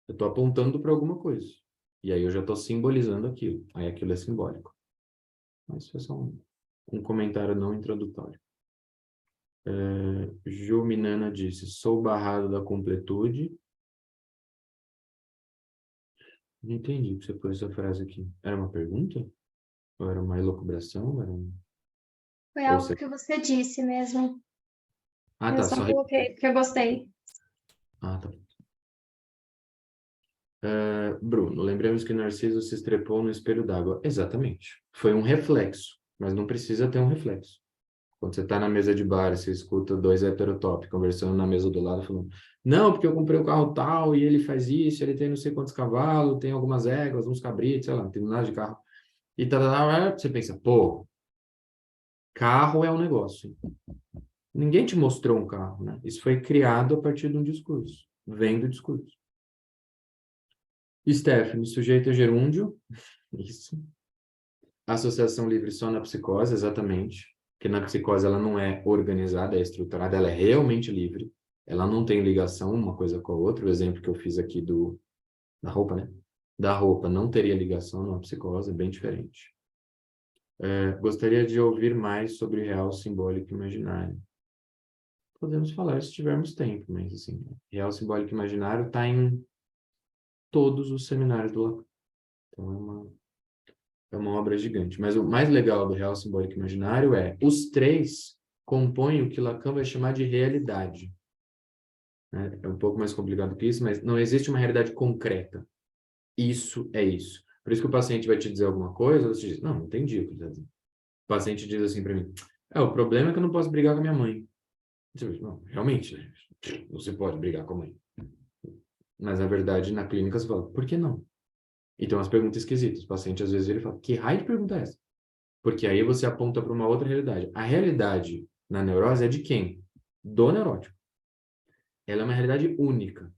eu estou apontando para alguma coisa. E aí eu já estou simbolizando aquilo. Aí aquilo é simbólico. Mas foi só um comentário não introdutório. Ju Minana disse, sou barrado da completude. Não entendi que você pôs essa frase aqui. Era uma pergunta? Ou era uma elucubração? Foi Ou algo você... que você disse mesmo. Ah, Eu tá. só Só... coloquei porque eu gostei. Ah, tá. Bruno, lembramos que Narciso se estrepou no espelho d'água. Exatamente. Foi um reflexo, mas não precisa ter um reflexo. Quando você está na mesa de bar e você escuta dois heterotópicos conversando na mesa do lado, falando, não, porque eu comprei o carro tal e ele faz isso, ele tem não sei quantos cavalos, tem algumas éguas, uns cabritos, sei lá, não tem nada de carro. E você pensa, pô, carro é um negócio. Ninguém te mostrou um carro, né? Isso foi criado a partir de um discurso, vem do discurso. Stephanie, sujeito é gerúndio, isso. Associação livre só na psicose, exatamente. Porque na psicose ela não é organizada, é estruturada, ela é realmente livre. Ela não tem ligação uma coisa com a outra. O exemplo que eu fiz aqui da roupa, né? Da roupa não teria ligação numa psicose, é bem diferente. Gostaria de ouvir mais sobre real, simbólico e imaginário. Podemos falar se tivermos tempo, mas assim, real, simbólico e imaginário está em todos os seminários do Lacan. Então é uma obra gigante. Mas o mais legal do real, simbólico e imaginário é os três compõem o que Lacan vai chamar de realidade. Né? É um pouco mais complicado que isso, mas não existe uma realidade concreta. Isso é isso. Por isso que o paciente vai te dizer alguma coisa, você diz, não entendi o que ele está dizendo. O paciente diz assim para mim, o problema é que eu não posso brigar com a minha mãe. Você diz, não, realmente, né? Você pode brigar com a mãe. Mas, na verdade, na clínica você fala, por que não? Então, as perguntas esquisitas. O paciente, às vezes, ele fala, que raio de pergunta é essa? Porque aí você aponta para uma outra realidade. A realidade na neurose é de quem? Do neurótico. Ela é uma realidade única.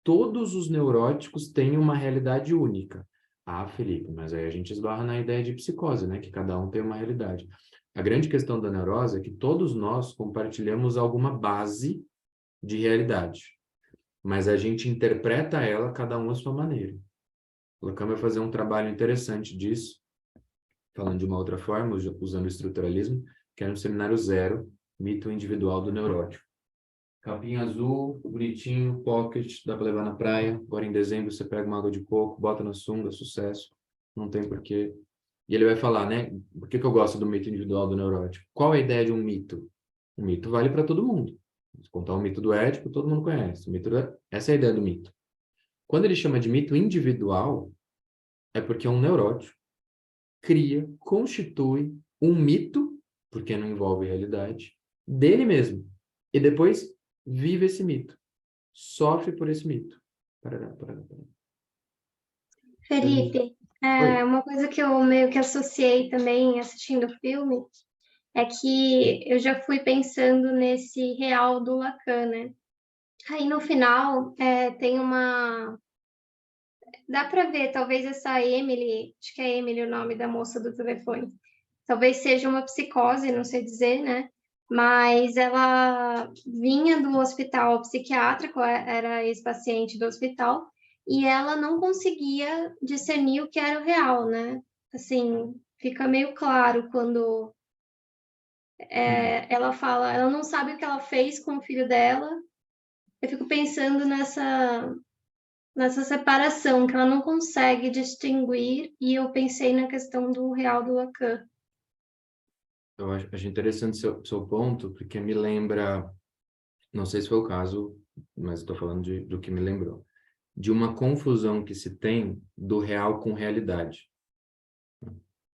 Todos os neuróticos têm uma realidade única. Ah, Felipe, mas aí a gente esbarra na ideia de psicose, né? Que cada um tem uma realidade. A grande questão da neurose é que todos nós compartilhamos alguma base de realidade. Mas a gente interpreta ela, cada um à sua maneira. O Lacan vai fazer um trabalho interessante disso, falando de uma outra forma, usando o estruturalismo, que é no seminário 0, mito individual do neurótico. Capinha azul, bonitinho, pocket, dá para levar na praia. Agora em dezembro você pega uma água de coco, bota na sunga, sucesso. Não tem porquê. E ele vai falar, né? Por que eu gosto do mito individual do neurótico? Qual é a ideia de um mito? Um mito vale para todo mundo. Se contar o mito do Édipo, todo mundo conhece. Essa é a ideia do mito. Quando ele chama de mito individual, é porque é um neurótico. Cria, constitui um mito, porque não envolve realidade, dele mesmo. E depois vive esse mito. Sofre por esse mito. Parará. Felipe, Oi. uma coisa que eu meio que associei também assistindo o filme é que eu já fui pensando nesse real do Lacan, né? Aí no final tem uma... Dá para ver, talvez essa Emily, acho que é Emily o nome da moça do telefone, talvez seja uma psicose, não sei dizer, né? Mas ela vinha do hospital psiquiátrico, era ex-paciente do hospital, e ela não conseguia discernir o que era o real, né? Assim, fica meio claro quando ela fala, ela não sabe o que ela fez com o filho dela. Eu fico pensando nessa separação que ela não consegue distinguir, e eu pensei na questão do real do Lacan. Eu acho interessante seu ponto, porque me lembra, não sei se foi o caso, mas estou falando do que me lembrou, de uma confusão que se tem do real com realidade.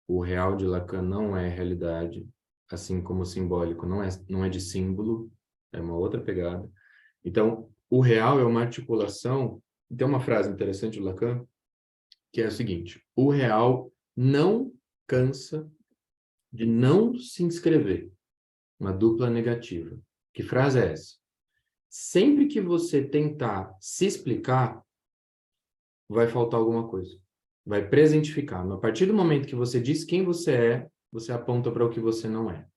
O real de Lacan não é realidade, assim como o simbólico não é de símbolo, é uma outra pegada. Então, o real é uma articulação. Tem uma frase interessante do Lacan, que é o seguinte: o real não cansa de não se inscrever. Uma dupla negativa. Que frase é essa? Sempre que você tentar se explicar, vai faltar alguma coisa. Vai presentificar. A partir do momento que você diz quem você é, você aponta para o que você não é.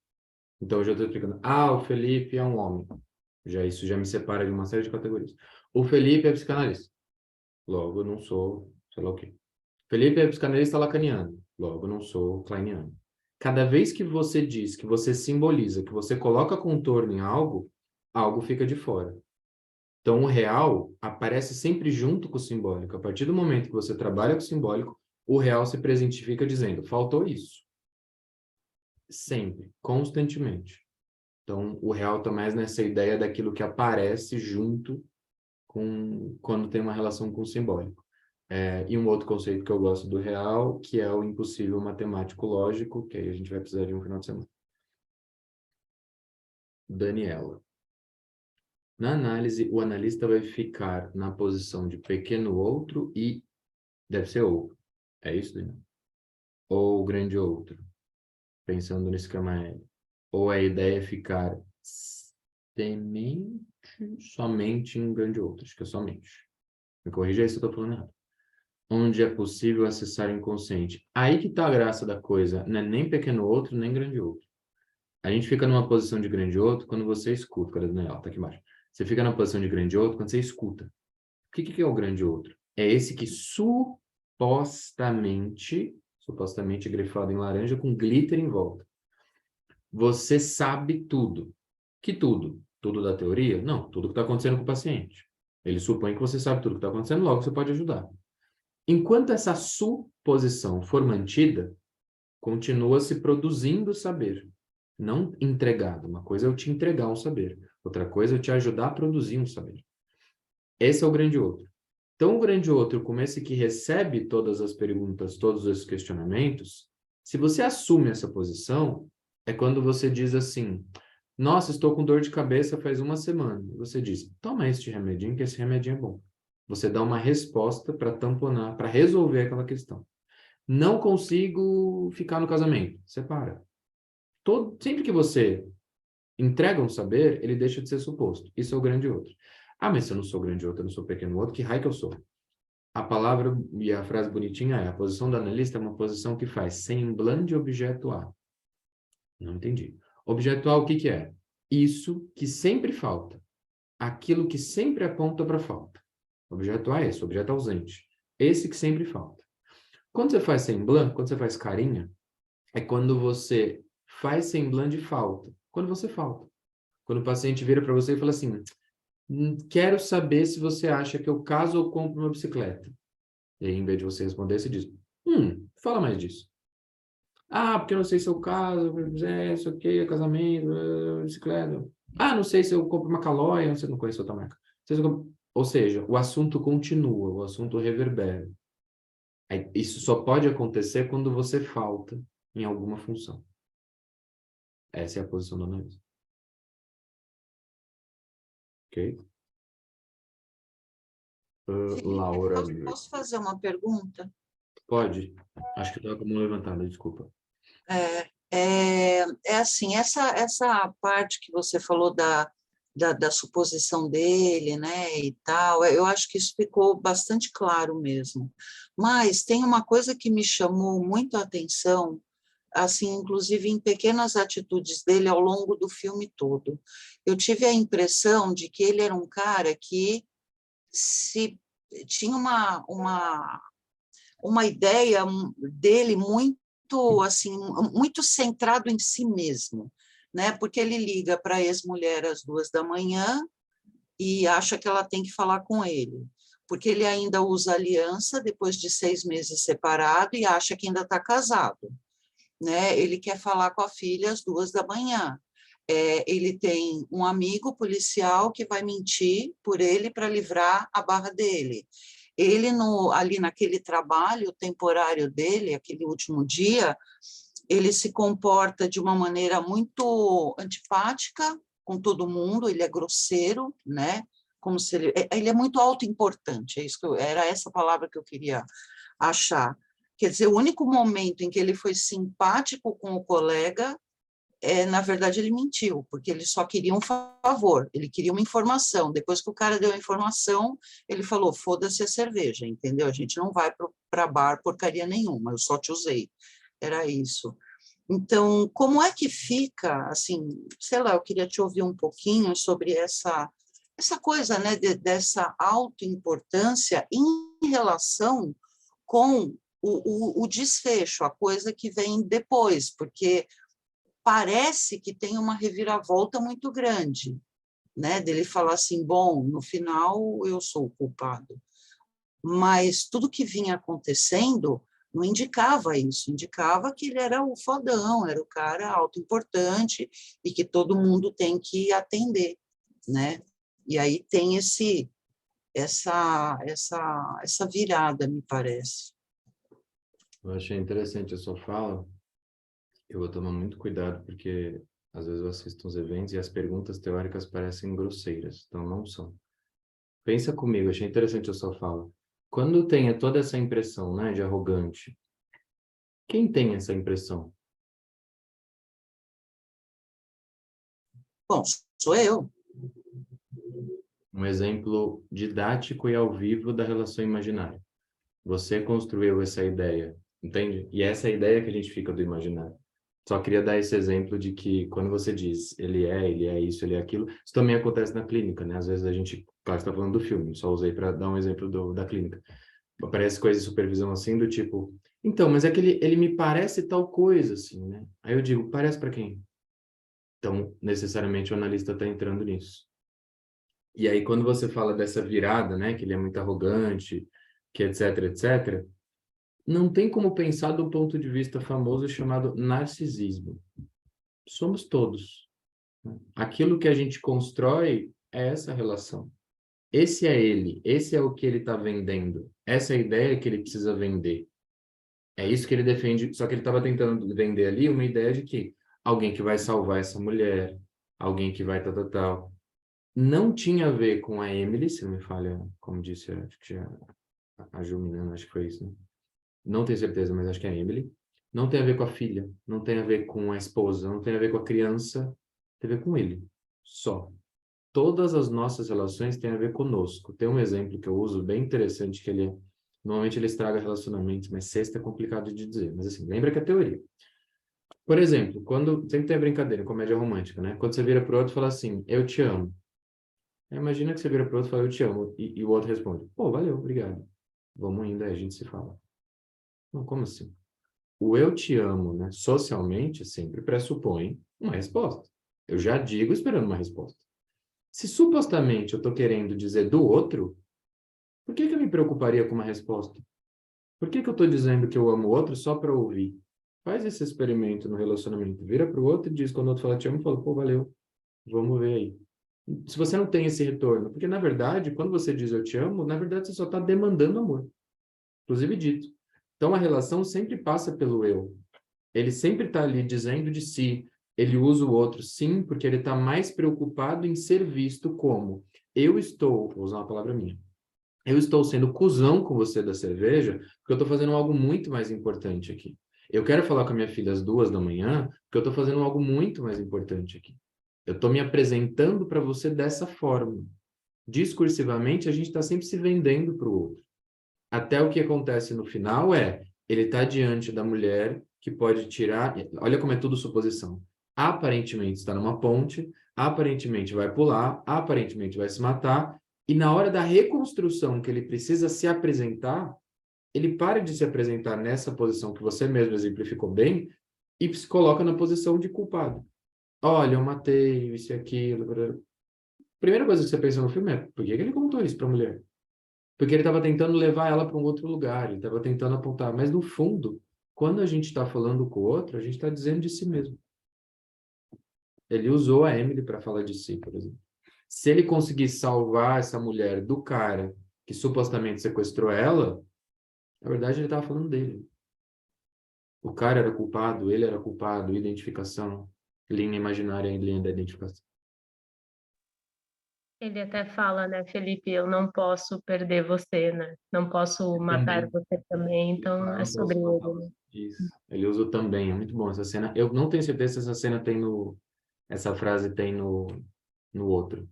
Então, eu já estou explicando. Ah, o Felipe é um homem. Isso já me separa de uma série de categorias. O Felipe é psicanalista. Logo, eu não sou, sei lá o quê. Felipe é psicanalista lacaniano. Logo, eu não sou kleiniano. Cada vez que você diz, que você simboliza, que você coloca contorno em algo, algo fica de fora. Então, o real aparece sempre junto com o simbólico. A partir do momento que você trabalha com o simbólico, o real se presentifica dizendo, faltou isso. Sempre, constantemente. Então, o real está mais nessa ideia daquilo que aparece junto com quando tem uma relação com o simbólico. E um outro conceito que eu gosto do real, que é o impossível matemático lógico, que aí a gente vai precisar de um final de semana. Daniela. Na análise, o analista vai ficar na posição de pequeno outro e... Deve ser outro. É isso, Daniela? Ou grande outro? Pensando nesse esquema aéreo. Ou a ideia é ficar somente em grande outro. Acho que é somente. Me corrija aí se eu estou falando errado. Onde é possível acessar o inconsciente. Aí que está a graça da coisa. Não é nem pequeno outro, nem grande outro. A gente fica numa posição de grande outro quando você escuta. Cadê a Daniela? Está aqui embaixo. Você fica na posição de grande outro quando você escuta. O que é o grande outro? É esse que supostamente grifado em laranja com glitter em volta. Você sabe tudo. Que tudo? Tudo da teoria? Não, tudo que está acontecendo com o paciente. Ele supõe que você sabe tudo que está acontecendo, logo você pode ajudar. Enquanto essa suposição for mantida, continua se produzindo saber, não entregado. Uma coisa é eu te entregar um saber, outra coisa é eu te ajudar a produzir um saber. Esse é o grande outro. Então, o grande outro, como esse que recebe todas as perguntas, todos esses questionamentos, se você assume essa posição, é quando você diz assim, nossa, estou com dor de cabeça faz uma semana. E você diz, toma este remedinho, que esse remedinho é bom. Você dá uma resposta para tamponar, para resolver aquela questão. Não consigo ficar no casamento. Separa. Sempre que você entrega um saber, ele deixa de ser suposto. Isso é o grande outro. Ah, mas se eu não sou grande outro, eu não sou pequeno outro, que raio que eu sou? A palavra e a frase bonitinha é, a posição do analista é uma posição que faz semblante objeto A. Não entendi. Objeto A, o que é? Isso que sempre falta. Aquilo que sempre aponta para falta. Objeto A é esse, objeto ausente. Esse que sempre falta. Quando você faz semblante, quando você faz carinha, é quando você faz semblante de falta. Quando você falta. Quando o paciente vira para você e fala assim, quero saber se você acha que eu caso ou compro uma bicicleta. E aí, em vez de você responder, você diz, fala mais disso. Ah, porque eu não sei se eu caso, isso aqui, casamento, bicicleta. Ah, não sei se eu compro uma Calói, você não conhece outra marca. Ou seja, o assunto continua, o assunto reverbera. Isso só pode acontecer quando você falta em alguma função. Essa é a posição do analista. Ok? Laura. Posso fazer uma pergunta? Pode. Acho que eu estava com a mão levantada, desculpa. Assim, essa parte que você falou da suposição dele, né, e tal, eu acho que isso ficou bastante claro mesmo. Mas tem uma coisa que me chamou muito a atenção, assim, inclusive em pequenas atitudes dele ao longo do filme todo. Eu tive a impressão de que ele era um cara que tinha uma ideia dele muito centrado em si mesmo, né? Porque ele liga para a ex-mulher às 2h e acha que ela tem que falar com ele, porque ele ainda usa aliança depois de 6 meses separado e acha que ainda está casado, né? Ele quer falar com a filha às 2h. Ele tem um amigo policial que vai mentir por ele para livrar a barra dele. Ele, ali naquele trabalho temporário dele, aquele último dia, ele se comporta de uma maneira muito antipática com todo mundo, ele é grosseiro, né? Como se ele é muito autoimportante, era essa palavra que eu queria achar. Quer dizer, o único momento em que ele foi simpático com o colega na verdade, ele mentiu, porque ele só queria um favor, ele queria uma informação. Depois que o cara deu a informação, ele falou, foda-se a cerveja, entendeu? A gente não vai para bar porcaria nenhuma, eu só te usei. Era isso. Então, como é que fica, assim, sei lá, eu queria te ouvir um pouquinho sobre essa coisa, né, dessa autoimportância em relação com o desfecho, a coisa que vem depois, porque parece que tem uma reviravolta muito grande, né, dele falar assim, bom, no final eu sou o culpado. Mas tudo que vinha acontecendo não indicava isso, indicava que ele era o fodão, era o cara autoimportante e que todo mundo tem que atender, né? E aí tem essa virada, me parece. Eu achei interessante a sua fala. Eu vou tomar muito cuidado, porque às vezes eu assisto uns eventos e as perguntas teóricas parecem grosseiras, então não são. Pensa comigo, achei interessante a sua fala. Quando tem toda essa impressão, né, de arrogante, quem tem essa impressão? Bom, sou eu. Um exemplo didático e ao vivo da relação imaginária. Você construiu essa ideia, entende? E essa é a ideia que a gente fica do imaginário. Só queria dar esse exemplo de que quando você diz ele é isso, ele é aquilo, isso também acontece na clínica, né? Às vezes a gente, claro, está falando do filme, só usei para dar um exemplo da clínica. Aparece coisa de supervisão assim, do tipo, então, mas é que ele me parece tal coisa, assim, né? Aí eu digo, parece para quem? Então, necessariamente o analista está entrando nisso. E aí, quando você fala dessa virada, né, que ele é muito arrogante, que etc, etc, não tem como pensar do ponto de vista famoso chamado narcisismo. Somos todos. Aquilo que a gente constrói é essa relação. Esse é ele, esse é o que ele está vendendo, essa é a ideia que ele precisa vender. É isso que ele defende, só que ele estava tentando vender ali uma ideia de que alguém que vai salvar essa mulher, alguém que vai tal. Não tinha a ver com a Emily, se não me falha, como disse, acho que a Jumina, acho que foi isso, né? Não tenho certeza, mas acho que é a Emily. Não tem a ver com a filha, não tem a ver com a esposa, não tem a ver com a criança, tem a ver com ele, só. Todas as nossas relações têm a ver conosco. Tem um exemplo que eu uso bem interessante, que normalmente ele estraga relacionamentos, mas sexta é complicado de dizer. Mas assim, lembra que é teoria. Por exemplo, sempre tem a brincadeira, comédia romântica, né? Quando você vira pro outro e fala assim, eu te amo. Imagina que você vira pro outro e fala, eu te amo. E o outro responde, pô, valeu, obrigado. Vamos indo, aí a gente se fala. Não, como assim? O eu te amo, né, socialmente, sempre pressupõe uma resposta. Eu já digo esperando uma resposta. Se supostamente eu estou querendo dizer do outro, por que eu me preocuparia com uma resposta? Por que eu estou dizendo que eu amo o outro só para ouvir? Faz esse experimento no relacionamento. Vira para o outro e diz, quando o outro fala te amo, fala, pô, valeu, vamos ver aí. Se você não tem esse retorno, porque na verdade, quando você diz eu te amo, na verdade você só está demandando amor. Inclusive dito. Então a relação sempre passa pelo eu. Ele sempre está ali dizendo de si, ele usa o outro, sim, porque ele está mais preocupado em ser visto como vou usar uma palavra minha, eu estou sendo cuzão com você da cerveja, porque eu estou fazendo algo muito mais importante aqui. Eu quero falar com a minha filha às 2h, porque eu estou fazendo algo muito mais importante aqui. Eu estou me apresentando para você dessa forma. Discursivamente, a gente está sempre se vendendo para o outro. Até o que acontece no final ele está diante da mulher que pode tirar, olha como é tudo suposição. Aparentemente está numa ponte, aparentemente vai pular, aparentemente vai se matar, e na hora da reconstrução que ele precisa se apresentar, ele para de se apresentar nessa posição que você mesmo exemplificou bem e se coloca na posição de culpado. Olha, eu matei, isso e aquilo. Primeira coisa que você pensa no filme é, por que ele contou isso para a mulher? Porque ele estava tentando levar ela para um outro lugar, ele estava tentando apontar. Mas, no fundo, quando a gente está falando com o outro, a gente está dizendo de si mesmo. Ele usou a Emily para falar de si, por exemplo. Se ele conseguir salvar essa mulher do cara que supostamente sequestrou ela, na verdade ele estava falando dele. O cara era culpado, ele era culpado, identificação, linha imaginária e linha da identificação. Ele até fala, né, Felipe, eu não posso perder você, né? Não posso matar você também, então é sobre ele. Né? Isso. Ele usa o também, é muito bom essa cena. Eu não tenho certeza se essa cena tem essa frase tem no outro,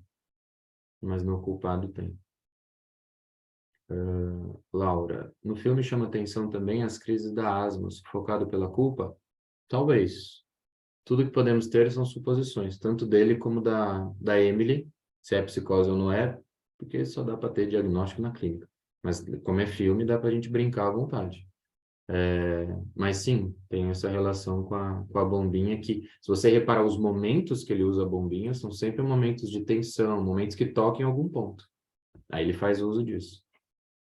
mas no Culpado tem. Laura, no filme chama atenção também as crises da asma, sufocado pela culpa? Talvez. Tudo que podemos ter são suposições, tanto dele como da Emily, se é psicose ou não é, porque só dá para ter diagnóstico na clínica. Mas como é filme, dá para a gente brincar à vontade. Mas sim, tem essa relação com a bombinha que, se você reparar os momentos que ele usa a bombinha, são sempre momentos de tensão, momentos que tocam em algum ponto. Aí ele faz uso disso.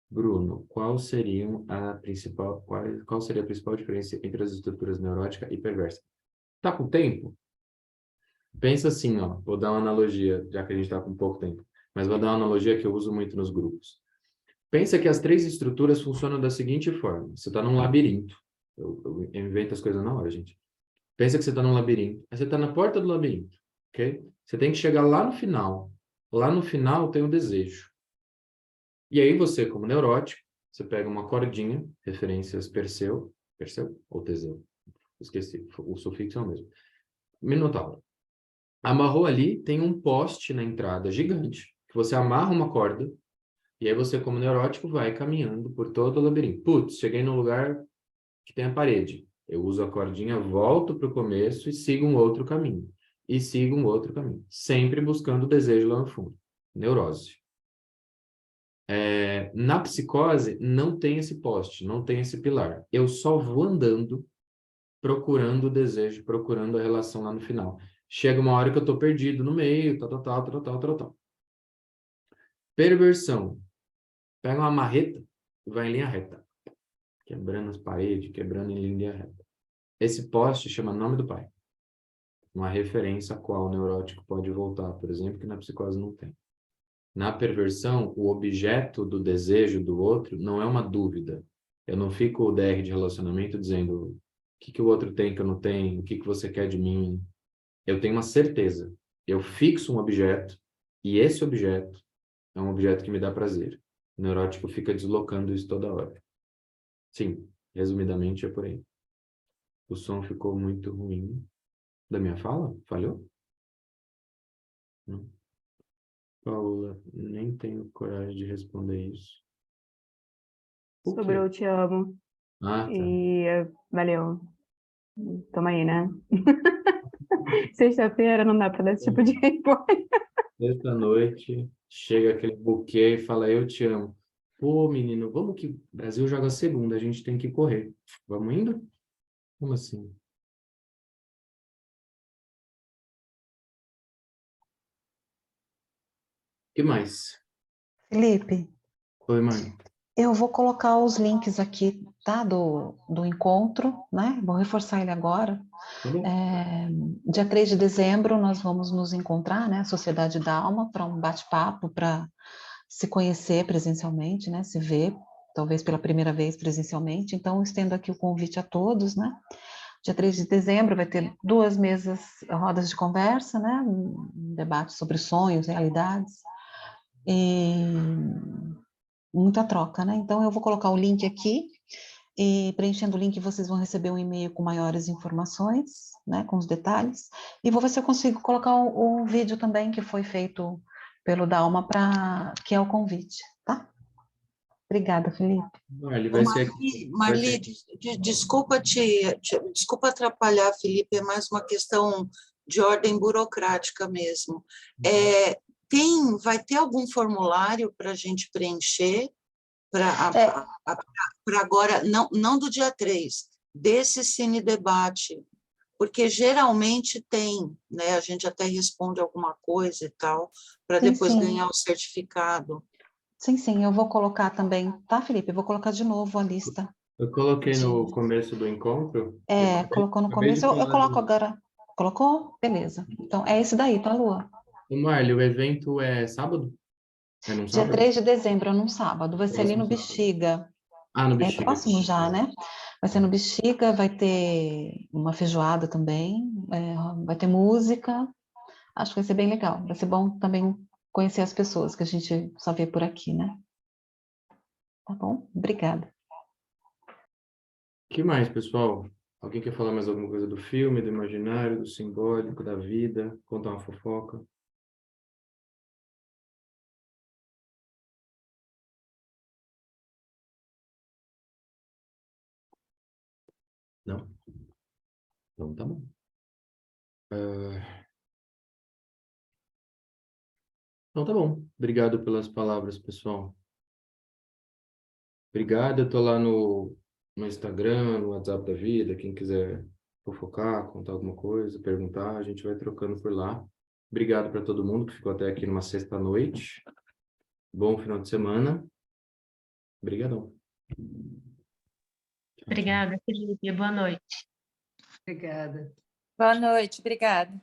Bruno, qual seria a principal diferença entre as estruturas neurótica e perversa? Tá com tempo? Pensa assim, ó, vou dar uma analogia, já que a gente está com pouco tempo, mas vou dar uma analogia que eu uso muito nos grupos. Pensa que as 3 estruturas funcionam da seguinte forma. Você está num labirinto. Eu invento as coisas na hora, gente. Pensa que você está num labirinto. Aí você está na porta do labirinto, ok? Você tem que chegar lá no final. Lá no final tem o desejo. E aí você, como neurótico, você pega uma cordinha, referências Perseu ou Teseu? Esqueci, o sufixo é o mesmo. Minotauro. Amarrou ali, tem um poste na entrada gigante, que você amarra uma corda, e aí você, como neurótico, vai caminhando por todo o labirinto. Putz, cheguei num lugar que tem a parede. Eu uso a cordinha, volto para o começo e sigo um outro caminho. E sigo um outro caminho. Sempre buscando o desejo lá no fundo. Neurose. Na psicose, não tem esse poste, não tem esse pilar. Eu só vou andando, procurando o desejo, procurando a relação lá no final. Chega uma hora que eu estou perdido no meio, tal. Perversão. Pega uma marreta e vai em linha reta. Quebrando as paredes, quebrando em linha reta. Esse poste chama Nome do Pai. Uma referência a qual o neurótico pode voltar, por exemplo, que na psicose não tem. Na perversão, o objeto do desejo do outro não é uma dúvida. Eu não fico o DR de relacionamento dizendo o que o outro tem que eu não tenho, o que você quer de mim. Eu tenho uma certeza. Eu fixo um objeto e esse objeto é um objeto que me dá prazer. O neurótico fica deslocando isso toda hora. Sim, resumidamente é por aí. O som ficou muito ruim. Da minha fala? Falhou? Não. Paula, nem tenho coragem de responder isso. O Sobre quê? Eu Te Amo. Ah, tá. E valeu. Toma aí, né? Sexta-feira não dá para dar esse tipo de resposta. Sexta-noite, chega aquele buquê e fala, eu te amo. Pô, menino, vamos que o Brasil joga segunda, a gente tem que correr. Vamos indo? Como assim? O que mais? Felipe, Oi, mãe. eu vou colocar os links aqui, tá? Do encontro, né? Vou reforçar ele agora. Tá bom? Dia 3 de dezembro nós vamos nos encontrar, né? Sociedade da Alma, para um bate-papo, para se conhecer presencialmente, né? Se ver, talvez pela primeira vez presencialmente. Então, estendo aqui o convite a todos, né? Dia 3 de dezembro vai ter 2 mesas, rodas de conversa, né? Um debate sobre sonhos, realidades. E muita troca, né? Então, eu vou colocar o link aqui, e preenchendo o link vocês vão receber um e-mail com maiores informações, né, com os detalhes, e vou ver se eu consigo colocar o vídeo também que foi feito pelo Dalma, que é o convite, tá? Obrigada, Felipe. Ele vai ser aqui. Marli, desculpa desculpa atrapalhar, Felipe, é mais uma questão de ordem burocrática mesmo. Vai ter algum formulário para a gente preencher para agora, não do dia 3, desse Cine Debate, porque geralmente tem, né? A gente até responde alguma coisa e tal, para depois ganhar o certificado. Sim, eu vou colocar também, tá, Felipe? Eu vou colocar de novo a lista. Eu coloquei no começo do encontro. Colocou no começo, eu coloco agora. Colocou? Beleza. Então, é esse daí, tá, Lua? Marli, o evento é sábado? É num Dia sábado? 3 de dezembro, é num sábado, vai ser ali no Bexiga. No Bexiga. É próximo já, né? Vai ser no Bexiga, vai ter uma feijoada também, vai ter música. Acho que vai ser bem legal. Vai ser bom também conhecer as pessoas que a gente só vê por aqui, né? Tá bom? Obrigada. Que mais, pessoal? Alguém quer falar mais alguma coisa do filme, do imaginário, do simbólico, da vida? Contar uma fofoca? Não? Então tá bom. Então tá bom. Obrigado pelas palavras, pessoal. Obrigado. Eu tô lá no Instagram, no WhatsApp da vida. Quem quiser fofocar, contar alguma coisa, perguntar, a gente vai trocando por lá. Obrigado para todo mundo que ficou até aqui numa sexta-noite. Bom final de semana. Obrigadão. Obrigada, Felipe. Boa noite. Obrigada. Boa noite, obrigada.